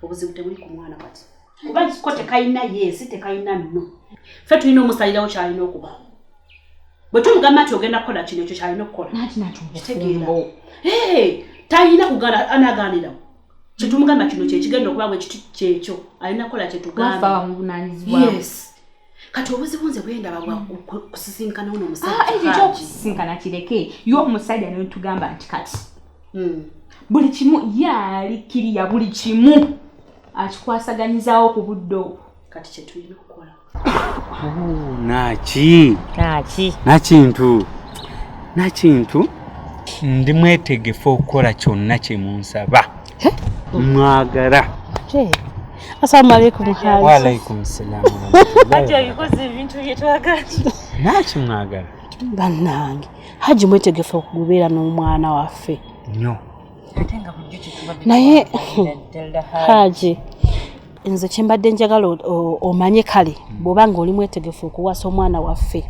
obuzibu tebuli ku mwana kati kuba ko tekayina yeesi tekayina nno ffe tulina omusalirawo kyalina okuba bwe tumugamba nti ogenda kukola kino ekyo kyalina okukola kitegeera talina kugana anaganirawo kyetumugamba kino kyekigenda okuba bwe kiti kyekyo alina kukola kyetugambe kati obuzibu nze bwendaba bwa kusisinkana uno omusajja kireke yo omusajja netugamba nti kati buli kimu yalikiriya buli kimu akikwasaganyizawo ku budde obwo kati kyetulina okukola nakintu ndi mwetegefu okukola kyonna kye munsaba mwagala Assalamu alaikum. Wa alaikum salam. Ati abikoze ebintu byetwagala. Naki mwagala. Bannange, Haji mwetegefu okubeera n'omwana waffe. Nnyo. Naye Haji, nze kyembadde njagala omanye kale bw'obanga oli mwetegefu okuwasa omwana waffe.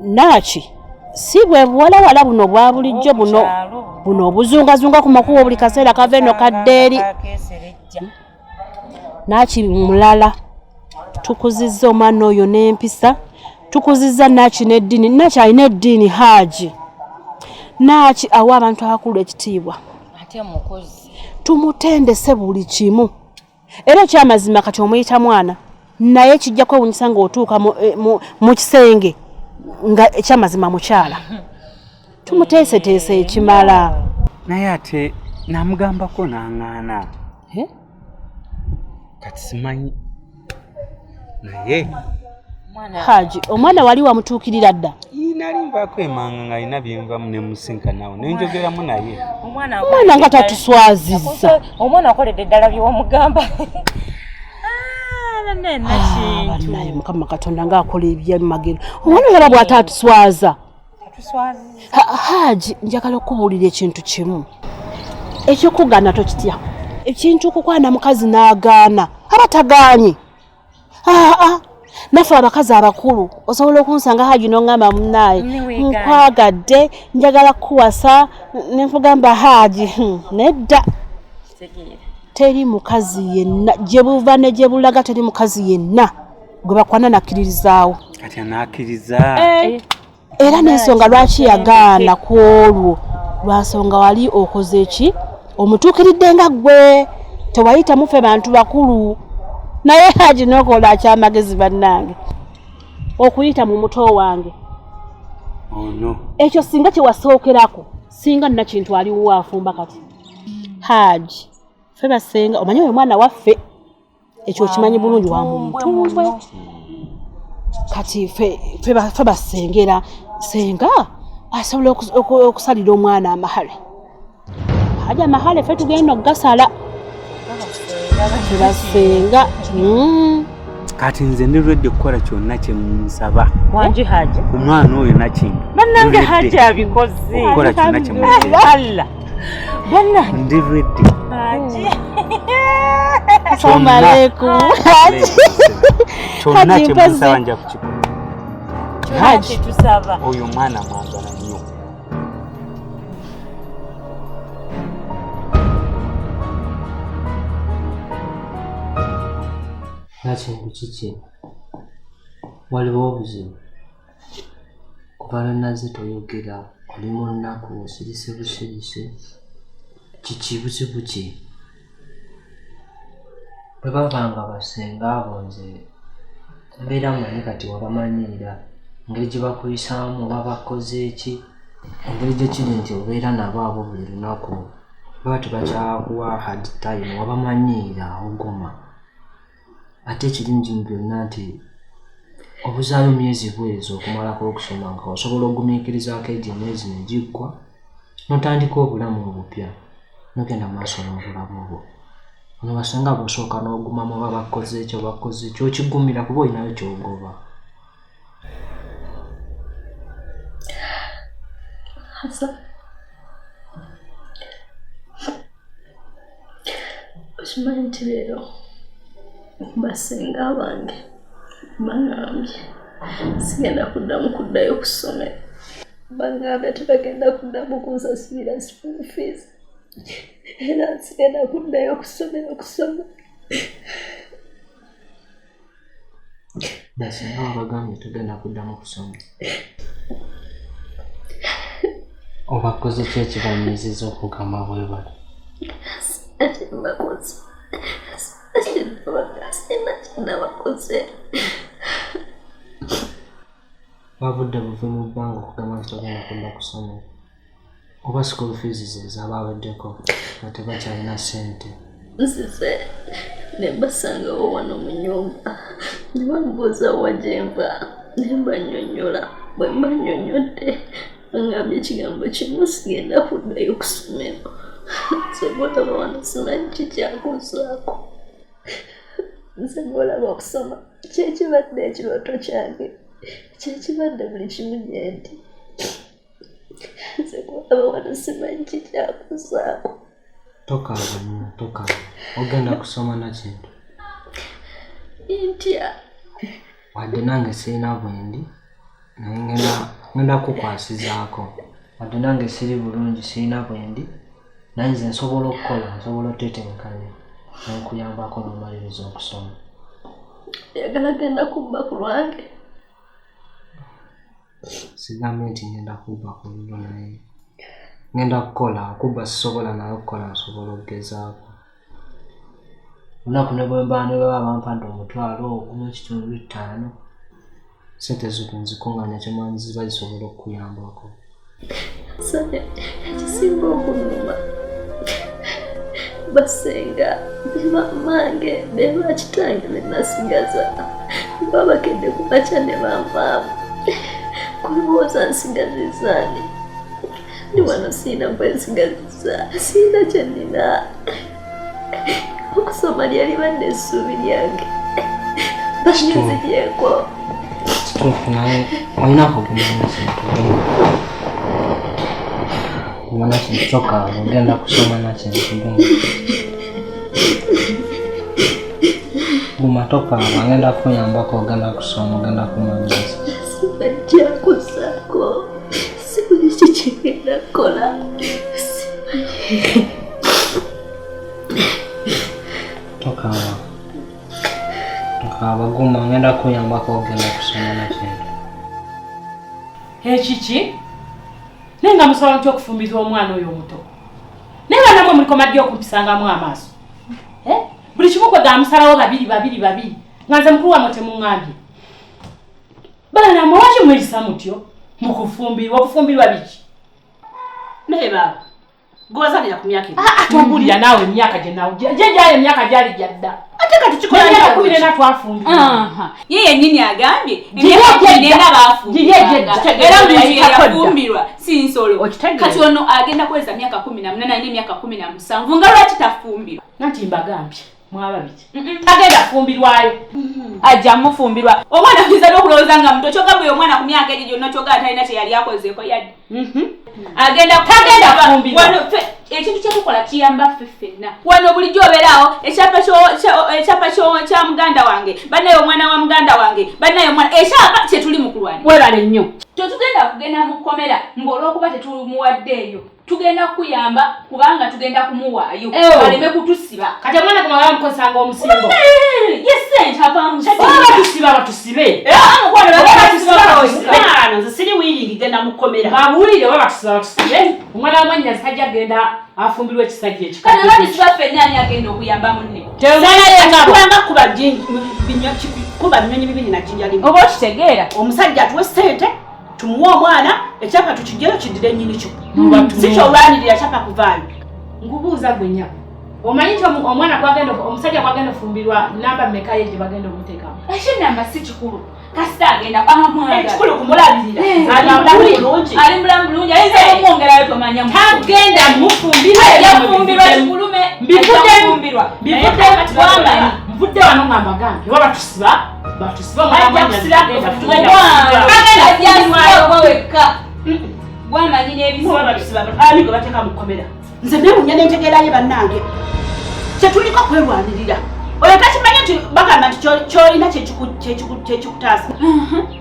Naki si bwe buwalawala buno bwa bulijjo buno obuzungazunga ku makubo buli kaseera kava eno kadde eri. Naki mulala tukuzizza omwana oyo n'empisa, tukuzizza Naki n'eddiini. Naki alina eddiini Haji. Naki awa abantu abakulu ekitiibwa. Ate mukozi. Tumutendese buli kimu. Era ekyamazima kati omuyita mwana naye kijja kwewunyisa ng'otuuka mu kisenge nga ekyamazima mukyala. Tumuteeseteese ekimala. Naye ate namugambako n'aŋŋaana. Kati simanyi. Naye Haji, omwana wali wamutuukirira dda? Nali nvaako emanga ng'alina bye nvamu ne musinkanawo ne njogeramu naye. Omwana nga tatuswazizza. Omwana akoledde ddala by'omugamba. Naye Mukama Katonda ng'akola eby'emagero. Omwana yala bw'atatuswaza. Haji, njagala okubuulira ekintu kimu. Ekyokugaana tokitya. Ekintu okukwana mukazi n'agaana. Aba tagaanye. Naffe abakazi abakulu osobola okunsanga Haji n'oŋŋamba munnaye nkwagadde njagala kuwasa ne nkugamba Haji nedda. Teri mukazi yenna gye buva ne gye bulaga, teri mukazi yenna gwe bakwana nakkiririzaawo. Kati anakkiriza. Era n'ensonga lwaki yagaana ku olwo lwa nsonga wali okoze eki omutuukiridde nga ggwe tewayita mufe bantu bakulu. Naye Haji n'okola akyamagezi bannange okuyita mu muto wange. Ekyo singa kye wasookerako singa nna kintu aliwo afumba kati. Haji ffe basenga omanyi oyo mwana waffe ekyo kimanyi bulungi wa muntu. Kati ffe basengera senga asobola okusalira omwana amahale. Haji amahale ffe tugenda okugasala. Basenga. Kati nze ndirwedde kukola kyonna kye munsaba. Wanji Haji. Ku mwana oyo Nakindu. Bannange Haji abikoze. Okukola kyonna kye munsaba. Bannange. Ndirwedde. Haji. Assalamu alaikum. Haji. Kyonna kye munsaba nja kukikola. Haji tusaba. Oyo mwana mwagala nnyo. Nakintu kiki waliwo obuzibu kuva lwenazze toyogera oli mu nnaku osirise busirise kiki buzibu ki bwe bavanga basenga abo nze mbeera manyi kati wabamanyiira engeri gye bakuyisaamu oba bakoze eki engeri gye kiri nti obeera nabo abo buli lunaku baba tebakyakuwa hard time wabamanyiira ogoma. Ate ekirungi mu byonna nti obuzaayo myezi bwezi okumalako okusoma nga osobola ogumiikirizaako egyo emyezi ne giggwa n'otandika obulamu obupya n'ogenda maaso n'obulamu obwo. Ono basanga bw'osooka n'ogumamu oba bakoze ekyo okigumira kuba olinayo ky'ogoba. Okimanyi nti leero basenga abange bangambye sigenda kuddayo ku ssomero. Bangambye tebagenda kuddamu kunsasulira school fees. Era sigenda kuddayo ku ssomero kusoma. Basenga babagambye togenda kuddamu kusoma. Obakoze ki ekibanyiizizza okugamba bwe bali? Wabudde buve mu bbanga okugamba nti togenda kudda kusoma oba school fees ze zaabaweddeko nga tebakyalina ssente. Nzize ne basangawo wano mu nnyumba ne bambuuza wa gye nva ne mbannyonnyola. Bwe mbannyonnyodde bangambye ekigambo kimu sigenda kuddayo ku ssomero. Nze bw'olaba wano simanyi kikyakuzaako. Nze bw'olaba okusoma kyekibadde ekirooto kyange Kyekibadde buli kimu gye ndi. Nze kulaba wano simanyi kikyakusaako. Tokaaba nnyo, tokaaba. Ogenda kusoma na kintu. Ntya. Wadde nange sirina bwendi. Naye ngenda kukwasizaako. Wadde nange siri bulungi sirina bwendi. Naye nze nsobola okukola, nsobola otetenkanya. Nkuyambako n'omaliriza okusoma. Oyagala genda kubba ku lwange. Sigambye nti ngenda kubba ku lulwo naye ngenda kukola kubba sisobola naye okukola nsobola okugezaako. Olunaku ne bwe baba bampadde $1.5 sente zino nzikuŋŋaanya kyemanyi ziba zisobola okukuyambako. Sane ekisinga okunnuma basenga beba mange beba kitange be nasigaza babakedde ku makya ne bambaamu kulowooza nsigazizaani ndi wano siina bwensigaziza siina kye nnina okusoma lyalibadde essuubi lyange banyizibyeko. Kituufu naye olinako kumanya kintu kumanya kintu kyokka ogenda kusoma na kintu guma tokaaba ngenda kuyambako ogenda kusoma ogenda kumanyisa. Sibajja kusaako si buli kikigenda kukola simanyi. Tokaaba guma ngenda kuyambako ogenda kusoma na kintu. Ekiki? Naye nga musobola mutya okufumbiza omwana oyo omuto? Naye nga namwe muliko maddi okumpisangamu amaaso. Buli kimu kwe gamusalawo babiri. Nga nze mukulu wamwe temuŋŋambye. Bala namwe lwaki mweyisa mutyo? Mukufumbirwa, okufumbirwa biki? Naye baba, gwazalira ku myaka Tumbulira naawe emyaka gye nawe. Gyayo emyaka gyali gyadda. Ate kati kikola nta 14 twafumbirwa. Ye yennyini agambye emyaka 14 baafumbirwa. Era omuntu yafumbirwa si nsolo. Kati ono agenda kuweza myaka 18 naye myaka 17. Nga lwaki tafumbirwa? Nanti mbagambye mwaba biki? Tagenda fumbirwayo. Ajja mufumbirwa. Omwana kwiza n'okulowooza nga muto kyokka bwe omwana ku myaka egyo gyonna kyokka atalina kye yali akozeeko yadde. Agenda fumbirwa. Wano ekintu kyetukola kiyamba ffe ffenna. Wano bulijjo obeeraawo ekyapa kya muganda wange, bannaye omwana wa muganda wange, bannaye omwana ekyapa kye tuli mu kulwanira. Weebale nnyo. Tetugenda mu kkomera ng'olwokuba tetumuwaddeeyo. Tugenda kuyamba kubanga tugenda kumuwaayo. Aleme kutusiba. Kati omwana kumala mukozesanga omusingo. Yes, ntabamu. Batusibe. nze siri wiringi genda mu kkomera. Babuulire oba batusibe. Omwana wa mwannyina sajja genda afumbirwa ekisajja ekikadde. Kana bali siba ffenna ani agenda okuyamba munne. Kubanga kuba binyonyi bibiri na jjinja limu. Oba okitegeera? Omusajja atuwe ssente tumuwe omwana ekyapa tukiggyeyo kiddire nnyini kyo. Si kyolwanirira kyapa kuvaayo. Nkubuuza gwe nnyabo. Omanyi nti omwana gwagenda omusajja gwagenda ofumbirwa namba mmeka ye gye bagenda omuteekamu? Ate namba si kikulu. Kasita agenda amwagala. Ekikulu kumulabirira. Ali mulamu bulungi. Ayinza okumwongerayo tomanya. Tagenda mufumbirwa. Yafumbirwa kikulume. Nvudde wano nga mbagambye oba batusiba omwana wekka. Gwamanyi n'ebisoba ani gwe bateeka mu kkomera. Nze neewunya n'entegeerayo bannange. Kyetuliko kwerwanirira. Oyo takimanyi nti bagamba nti kyolina kyekikutaasa.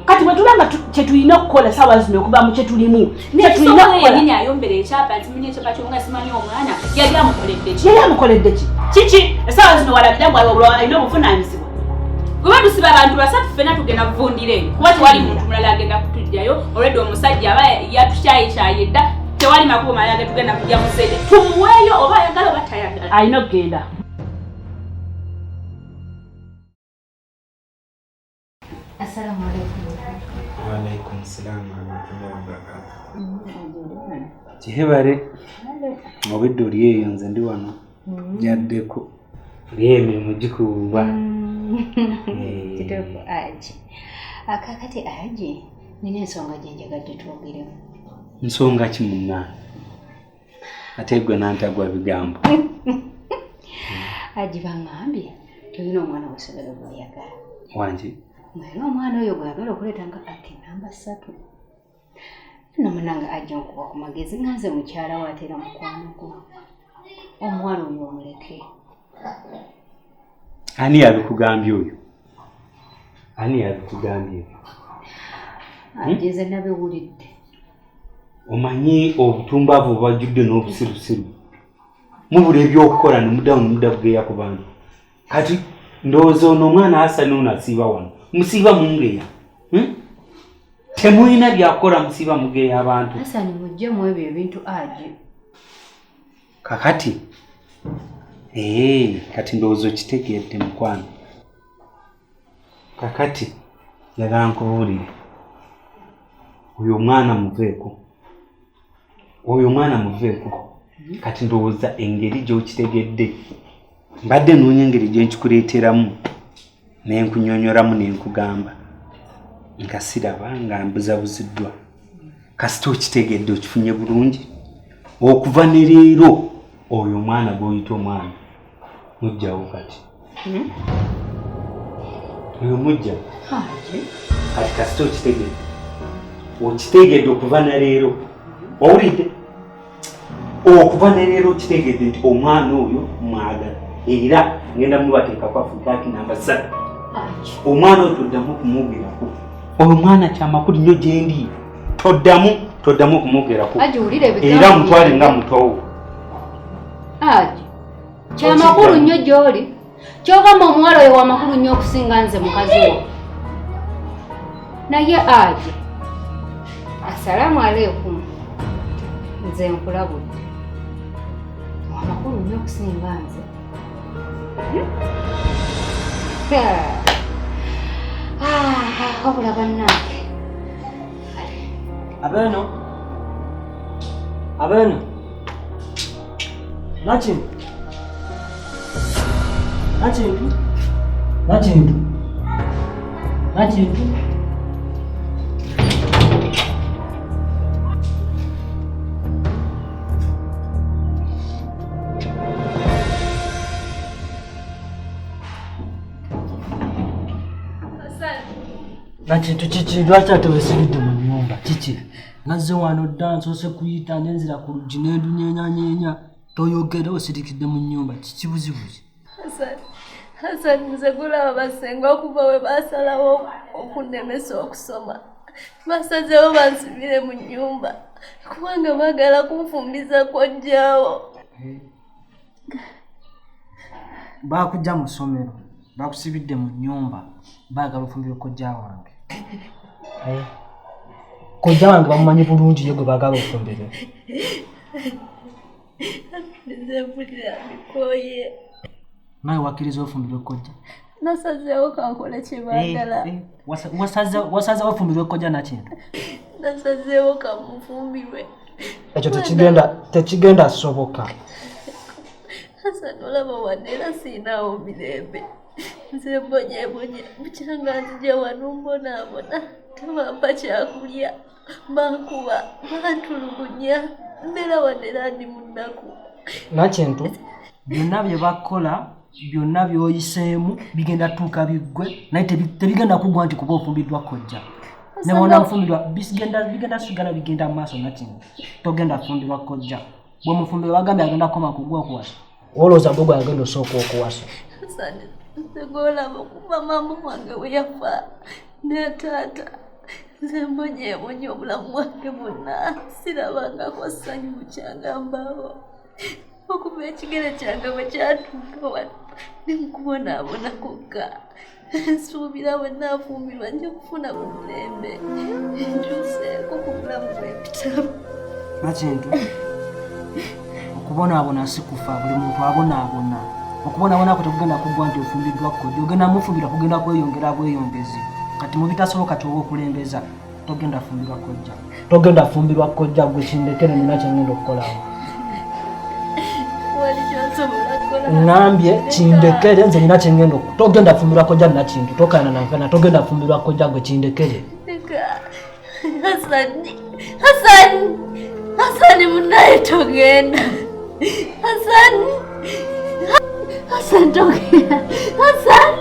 Kati bwe tulanga kyetulina okukola saawa zino okuva mu kyetulimu. Yennyini ayombera ekyapa nti muni ekyapa kyonga simanyi omwana yali amukoledde ki? Yali amukoledde ki? Kiki esaawa zino walabira alina obuvunaanyizibwa. Kuba tusiba abantu basatu ffenna tugenda kuvundira eyo. Kuba tewali muntu mulala agenda kutuggyayo. Olwedde omusajja aba yatukyayikyayye dda. Tewali makubo malala getugenda kujja mu sente. Tumuweeyo oba ayagala oba tayagala. Alina okugenda. Assalamu alaikum. Wa alaikum salam wa rahmatullahi wa barakatuh. Kihebare. Obudde oli eyo nze ndi wano. Nyaddeko. Oli emirimu gikuba. Kituufu Aji. Akakati Aji, nina ensonga gye njagadde twogeremu. Nsonga ki munna? Ate gwe nantagwa bigambo. Aji bangambye tulina omwana w'essomero gw'oyagala. Wangi? naye omwana oyo gwagala okuleeta nga ati namba 3 namunanga ajja okuba ku magezi nganze mukyala waatera mukwano gwo omuwala oyo omuleke. Ani yabikugambye oyo? Ani yabikugambye? Ageze nabiwulidde. Omanyi obutumbavu bwajjudde n'obusirusiru. Mubula ebyokukola nemudda bugeya ku bantu. Kati ndowooza ono omwana Hassan ono asiiba wano. Musiiba mungeya. Temulina byakola musiiba mugeya abantu. Hassan mujjemu ebyo ebintu aje. Kakati kati ndowooza okitegeedde mukwano. Kakati njagala nkubuulire. Oyo omwana muveeko. Oyo omwana muveeko. Kati ndowooza engeri gy'okitegedde. Mbadde noonya engeri gye nkikuleeteramu ne nkunyonyoramu ne nkugamba. Nga siraba nga mbuzabuziddwa. Kasita okitegedde okifunye bulungi. Okuva ne leero oyo omwana gw'oyita omwana mujjawo kati. Oyo mujja. Kati kasita okitegedde. Okitegedde okuva ne leero. Owulidde? Okuva ne leero okitegedde nti omwana oyo mwagala. Era ngenda mubateeka kwa Afrika namba 3. Omwana oyo toddamu kumwogerako. Oyo mwana kyamakulu nnyo gye ndi. Toddamu kumwogerako. Era mutwale nga mutowo. Kyamakulu nnyo gy'oli. Kyogamba omuwala oyo wamakulu nnyo okusinga nze mukazi wo. Naye aje. Assalamu alaikum. Nze nkulabudde. Wamakulu nnyo okusinga nze. Obula bannange. Abeno. Nakintu. Nakintu kiki lwaki ate weesibidde mu nnyumba kiki? Nazze wano dda nsoose kuyita nenzira ku luggi n'endunyeenya toyogere osirikidde mu nnyumba kiki buzibuzi? Hassan nze gulaba basenga okuva we baasalawo okunnemesa okusoma. Basazeewo bansibire mu nnyumba kubanga baagala kunfumbiza kojjaawo. Baakujja mu ssomero bakusibidde mu nnyumba baagala ofumbire kojja wange. Kojja wange bamumanyi bulungi ye gwe baagala ofumbire. Nze mpulira bikooye. Nawe wakkiriza ofumbirwe kojja? Nasazeewo kankole kye baagala. Wasazeewo ofumbirwe kojja Nakintu? Nasazeewo kamufumbirwe. Ekyo tekigenda soboka. Hassan olaba wadde era siinaawo mirembe. Nze mbonyeebonye bukyanga nzija wano mbonaabona tebampa kyakulya bankuba bantulugunya mbeera wadde era ndi mu nnaku. Nakintu byonna bye bakola byonna byoyiseemu bigenda tuuka biggwe naye tebigenda kugwa nti kuba ofumbiddwa kojja. Nebona nfumbirwa bigenda sigala bigenda mu maaso Nakintu. Togenda fumbirwa kojja. Bw'omufumbirwa bagambye agenda kukoma kugwa okuwasa. Olowooza gwe gwagenda osooka okuwasa. Nze gwolaba okuva maama wange we yafa ne taata. Nze mbonyeebonye obulamu bwange bwonna sirabangako ssanyu bukyangambaawo. Okuva ekigere kyange bwe kyatuuka wano ne nkubonaabona kokka. Nsuubira bwe naafumbirwa nja kufuna mu mulembe. Nkyuseeko ku bulamu bw'empitamu. Nakintu okubonaabona si kufa, buli muntu abonaabona. Okubonaabona kwe tekugenda kuggwa nti ofumbiddwa kojja, ogenda mufumbirwa kugenda kweyongera bweyongezi. Kati mu bitasoboka kyoba okulembeza togenda fumbirwa kojja. Togenda fumbirwa kojja gwe kindekere nina kyengenda okukolawo. Wali kyosobola kukola. Ngambye kindekere nze nina kyengenda togenda fumbirwa kojja Nakintu tokaana nanfena togenda fumbirwa kojja gwe kindekere. Hassan munaye togenda. Hassan togenda. Hassan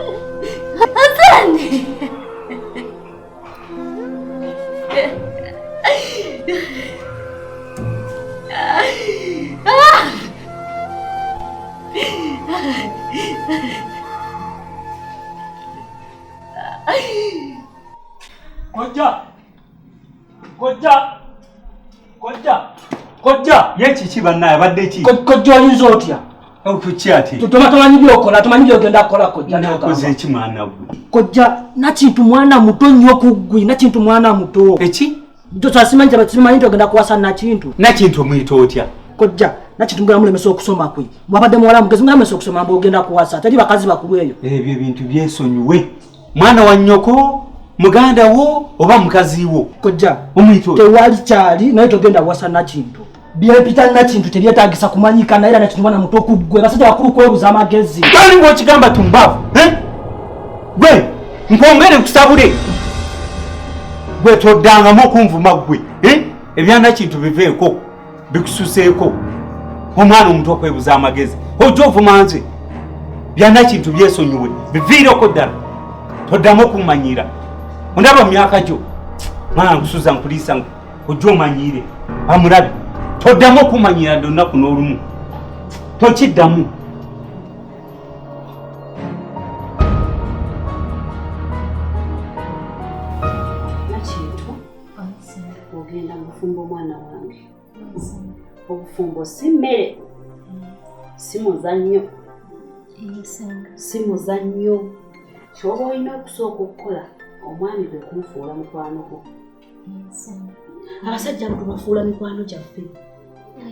Kojja yeki kibannaye badde ki kojja oyinza otya okuki ati tomanyi byokola tomanyi byogenda kukola kojja nakoze eki mwana gwe kojja nakintu mwana muto nnyo kuggwi nakintu mwana muto eki simanyi togenda kuwasa nakintu omuyita otya kojja nakintu ngera mulemesa okusoma kwe mwabadde muwala mugezi mulemesa okusoma mbogenda kuwasa teri bakazi bakulu eyo ebyo ebintu byesonyiwe mwana wa nnyoko muganda wo oba mukazi wo kojja omuyita tewali kyali naye togenda kuwasa nakintu byepita nakintu tebyetagisa kumanyika naye nakintu mwana muto kuggwe basajja bakulu kwebuza amagezi kali ng'okigamba tumbavu gwe nkwongere kusabule gwe toddangamu okunvuma gwe ebyanakintu biveeko bikususeeko omwana omuntu okwebuza amagezi ojja ovuma nze byanakintu byesonyiwe biviireko ddala toddamu okumanyira ondaba mu myaka gyo mwana nkusuza nkuliisa ojja omanyiire amulabe toddamu okumanyira dde olunaku n'olumu tokiddamu ogenda mufumba omwana wange obufumbo si mmere si muzannyo si muzannyo kyoba olina okusooka okukola omwami gwe kumufuula mukwano gwo abasajja bwe tubafuula mikwano gyaffe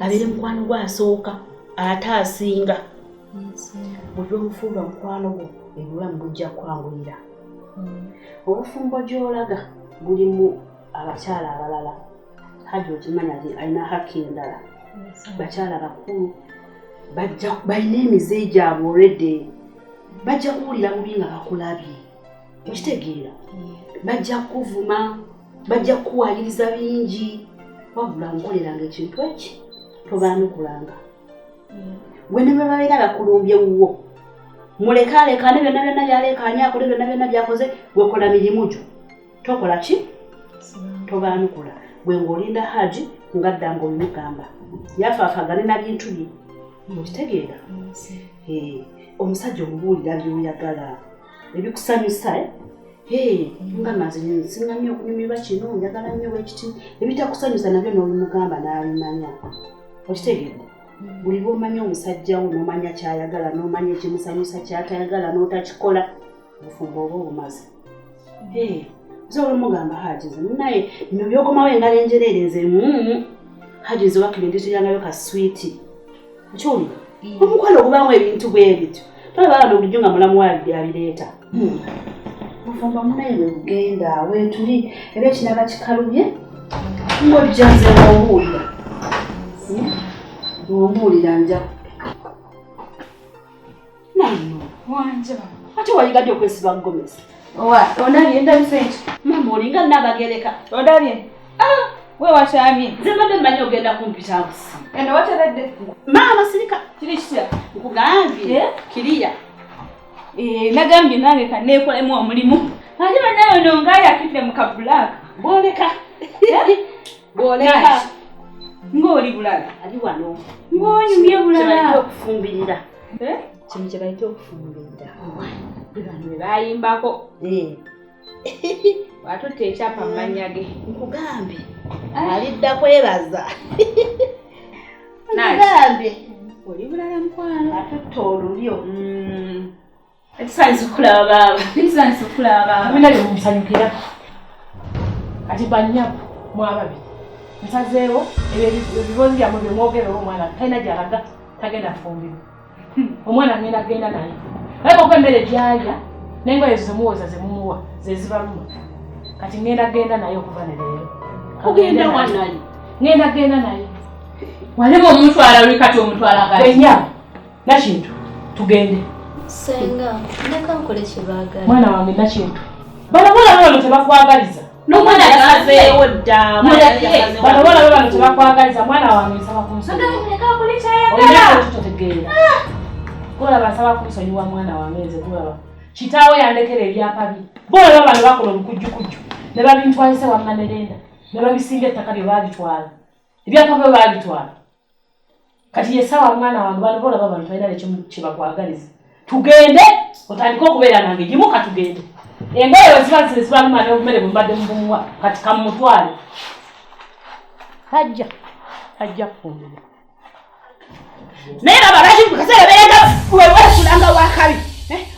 abeere mukwano gwe asooka ate asinga bwe omufuula mukwano gwo ebulamu bujja kwanguyira obufumbo gy'olaga bulimu abakyala abalala hajja okimanya alina haki endala bakyala bakulu balina emize gyabwe olwedde bajja kuwulira bubi nga bakulabye okitegeera bajja kuvuma bajja kukuwayiriza bingi wabula nkoleranga ekintu eki tobaanukulanga gwe ne bwe babeera bakulumbye wuwo mulekaalekaane byonna byonna byaleekaanye akole byonna byonna byakoze gwekola mirimu gyo tokola ki tobaanukula gwe ng'olinda haji ngadda ng'obimugamba yafaafagane na bintu bye okitegeera omusajja omubuulira by'oyagala ebikusanyusa nga maze nsinga nnyo okunyumirwa kino njagala nnyo bwekiti ebitakusanyusa nabyo n'obimugamba n'abimanya okitegeera buli bw'omanya omusajja wo n'omanya ky'ayagala n'omanya ekimusanyusa ky'atayagala n'otakikola obufumbo oba obumaze nsobola omugamba hajize naye bino byokomawo engalo enjereereze hajize wakiri ndituyangayo ka swiiti okiwulira omukwano ogubamu ebintu bwe bityo tolabagana bulijjo nga mulamu waalidde abireeta obufumbo munaye bwe bugenda weetuli era ekinaba kikalubye ng'ojja nze n'ombuulira ombuulira nja nanno wanja ate wayigadde okwesiba gomesi ondabye ndabise nti mama olinga nabagereka ondabye we wakyamye nze mbadde mmanyi ogenda kumpita busi eno wateredde maama sirika kiri kitya nkugambye kiriya nagambye nange kaneekolemu omulimu ate banayo nongayo akidde mu kabulaaka bwoleka bwoleka ng'oli bulala ali wano ng'onyumye bulala okufumbirira kino kye bayita okufumbirira bano bwe bayimbako watutte ekyapa mu mannya ge nkugambe alidda kwebaza nkugambe oli bulala mukwano atutta olulyo ekisanisa okulaba baaba ekisanisa okulaba baaba bina byemumusanyukira kati banyapu mwababiri nsazeewo ebibozi byammwe byemwogerera omwana talina gyalaga tagenda kufumbirwa omwana ngenda genda naye naye okuba emmere gyalya n'engoye zemuwoza zemumuwa zezibaluma kati ngenda naye okuva ne leero ogenda wanaye ngenda naye walema omutwala oli kati omutwala kenya nakintu tugende senga ndeka nkole kyebaagala mwana wange nakintu balabola bano tebakwagaliza n'omwana yasazeewo dda balabola bano tebakwagaliza mwana wange nsaba kumusonyiwa golaba nsaba kumusonyiwa mwana wange nze golaba kitaawe yandekera ebyapa bye bolaba bano bakola olukujjukujju ne babintwalise wamma nerenda ne babisinga ettaka lye baalitwala ebyapa bye baalitwala kati yesawa mwana wange bano bolaba bano talina nekimu kyebakwagaliza tugende otandike okubeera nange gimuka tugende Engaye wasibansi sibalima n'obumere bumbadde mubumuwa kati kamutwale. Tajja kufumbira. Naye laba lwaki mu kaseera beerenga weekulanga wakabi.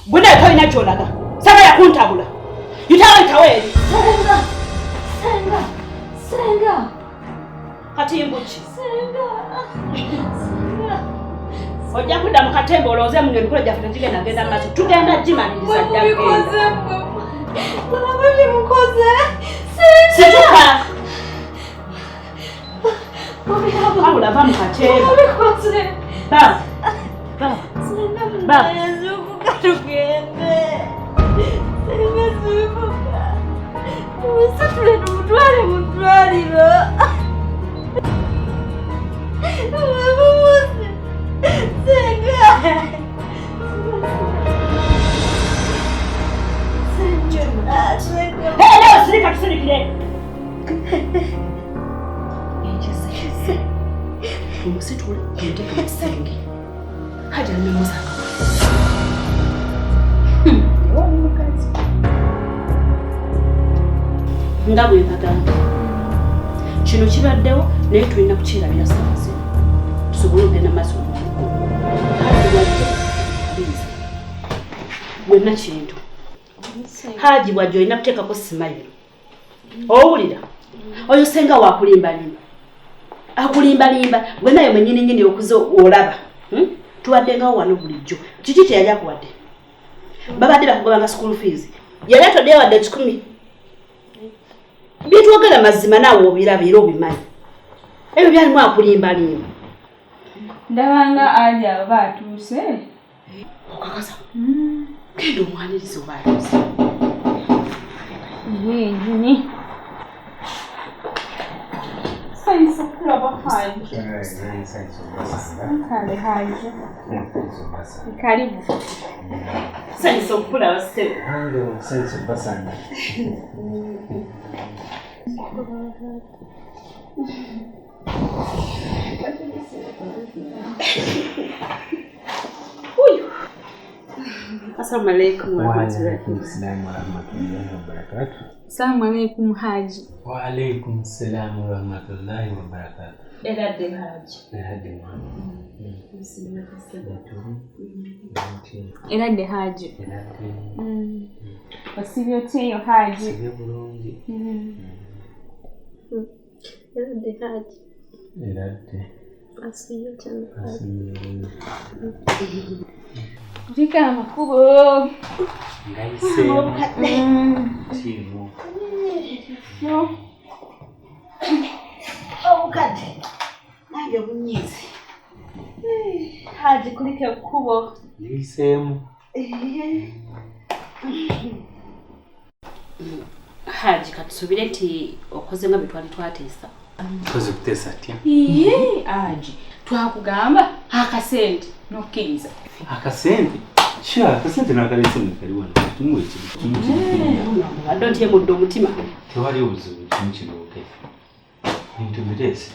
Gwe naye tolina ky'olaga. Saba yakuntabula. Yitawe eri. Senga. Kati mbuki. Ojja kudda mu katembe olowooze mu ngeri kule gyaffe tegigenda genda maaso. Tugenda gimaliriza jja kugenda. Olabye mukoze. Situka. Abula va mu katembe. Obikoze. Baba. Baba. Yazukuka tugende. Senga zukuka. Musitule tumutwale mu ddwaliro. Mumuzi. Senga. Leo sirika tusirikire. Umusitule yenteke kisenge. Haja nimusa. Nga bwe bagamba. Kino kibaddewo naye tulina kukirabira saazi. Tusobole okugenda maaso. Bwonna kintu. Haji bwajja olina kuteekako simayiro. Owulira? Oyo senga waakulimbalimba. Akulimbalimba gwe naye mwennyini okuza olaba. Tuwaddengawo wano bulijjo. Kiki kye yali akuwadde? Babadde bakugabanga school fees. Yali atoddeyo wadde 10. Byetwogera mazima naawe obiraba era obimanyi. Ebyo byalimu akulimbalimba. Ndabanga ali aba atuuse. Okakasa. Genda omwaniriza oba atuuse. Wenyini. Senso kulaba haji. Kale haji. Karibu. Senso kulaba sebo. Ndio senso basanga. Assalamu alaikum warahmatullahi wabarakatuh. Assalamu alaikum haji. Wa alaikum salam warahmatullahi wabarakatuh. Eradde haji. Eradde Eradde haji. Wasibye otyeyo haji. Sibye bulungi. Eradde haji. Eradde. Asibye cyane haji. Vika amakubo. Ngaise. Timu. No. Obukadde. Nange bunyizi. Haji kulike kubo. Ngaisemu. Haji katusubire nti okoze nga betwali twateesa. Koze kuteesa atya? Haji. Twakugamba akasente nokkiriza. Akasente? Sha, akasente nakalese mukali wano. Tumuwe ekintu. Wadde ntye muddo omutima. Tewali obuzibu kimu kino oke. Bintu biteese.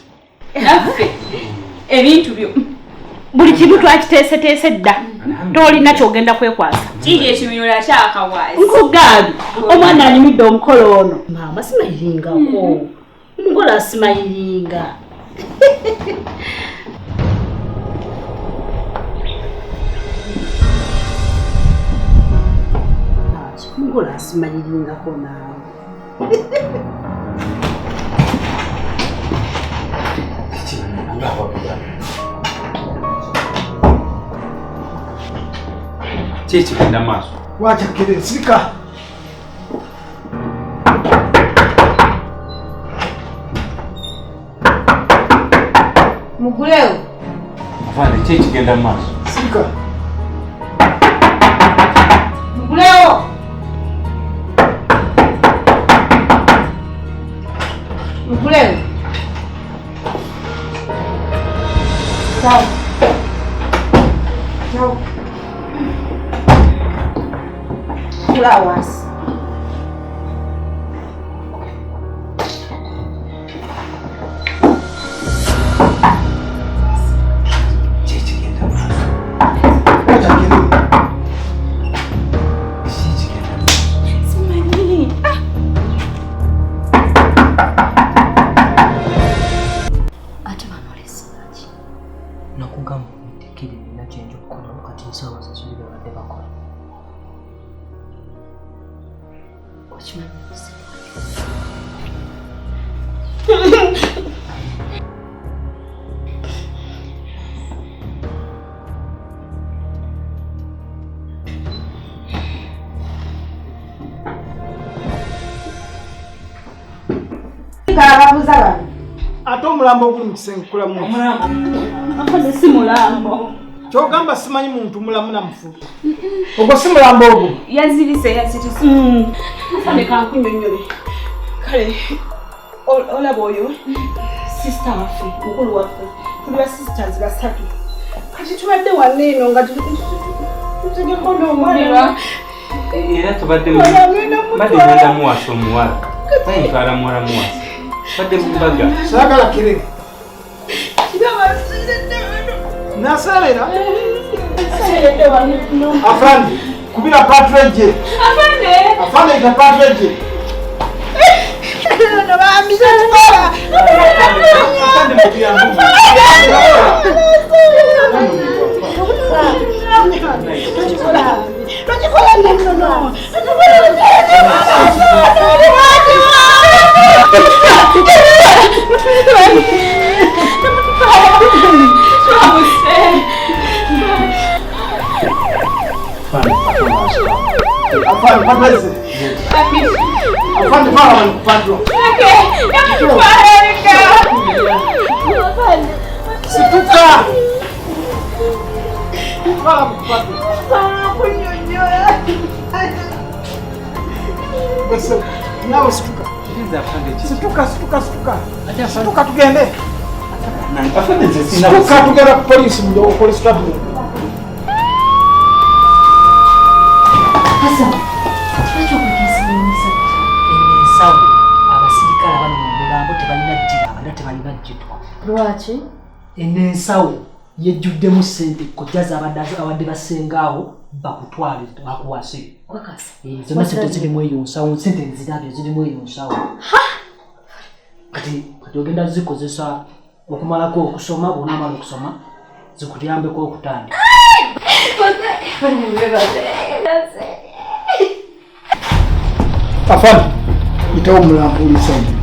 Naffe ebintu byo buli kintu twakiteeseteese dda. Tolina kyogenda kwekwasa. Kiri ekiminyola kyakawazi. Nkugambi omwana anyumidde omukolo ono. Maama simayiringako. Omukola asimayiringa. Omukola asimayiringako naawe. Chichi kenda maaso. Wacha kile sika. Muguleo. Afande chichi kenda maaso. Sika. Muguleo. Muguleo. Ciao. Ciao. Flowers. Ate omulambo oguli mu kisenge kulamu. Afande si mulambo. Kyogamba simanyi muntu mulamu na mufu. Ogwo si mulambo ogwo. Yazirise. Afande kankunyonyole. Kale olaba oyo sister waffe mukulu waffe tuli ba sisters basatu. Kati tubadde wanne eno nga tutegeko n'omwana. Era tubadde ngenda muwasa omuwala. Tayintwala muwala muwasa. Badde mumbaga. Saagala kirere. Nasalera. Afande, kubira patreje. Afande ita patreje. No bambiza tukola. Afande mupia nguvu. Tujikola neno. Afande pameze. Afande para wanipandwa. Situka. Para kupandwa. Bese, nawe situka. Situka tugende. Situka tugenda ku polisi mu police station. Hasa, acho kukisimisa. Ensawo abasirikale abali mu mulambo tebalina ddira abadde tebalina dditwa. Lwaki? Ensawo yejjuddemu ssente kojjaza abadde basengaawo bakutwale bakuwase. Wakasi. Zonna ssente zirimu eyo nsawo, ssente nzirabye zirimu eyo nsawo. Kati ogenda zikozesa okumalako okusoma, bw'onaamala okusoma zikuyambeko okutandika. Afande, itawo mulambo ulisaidi.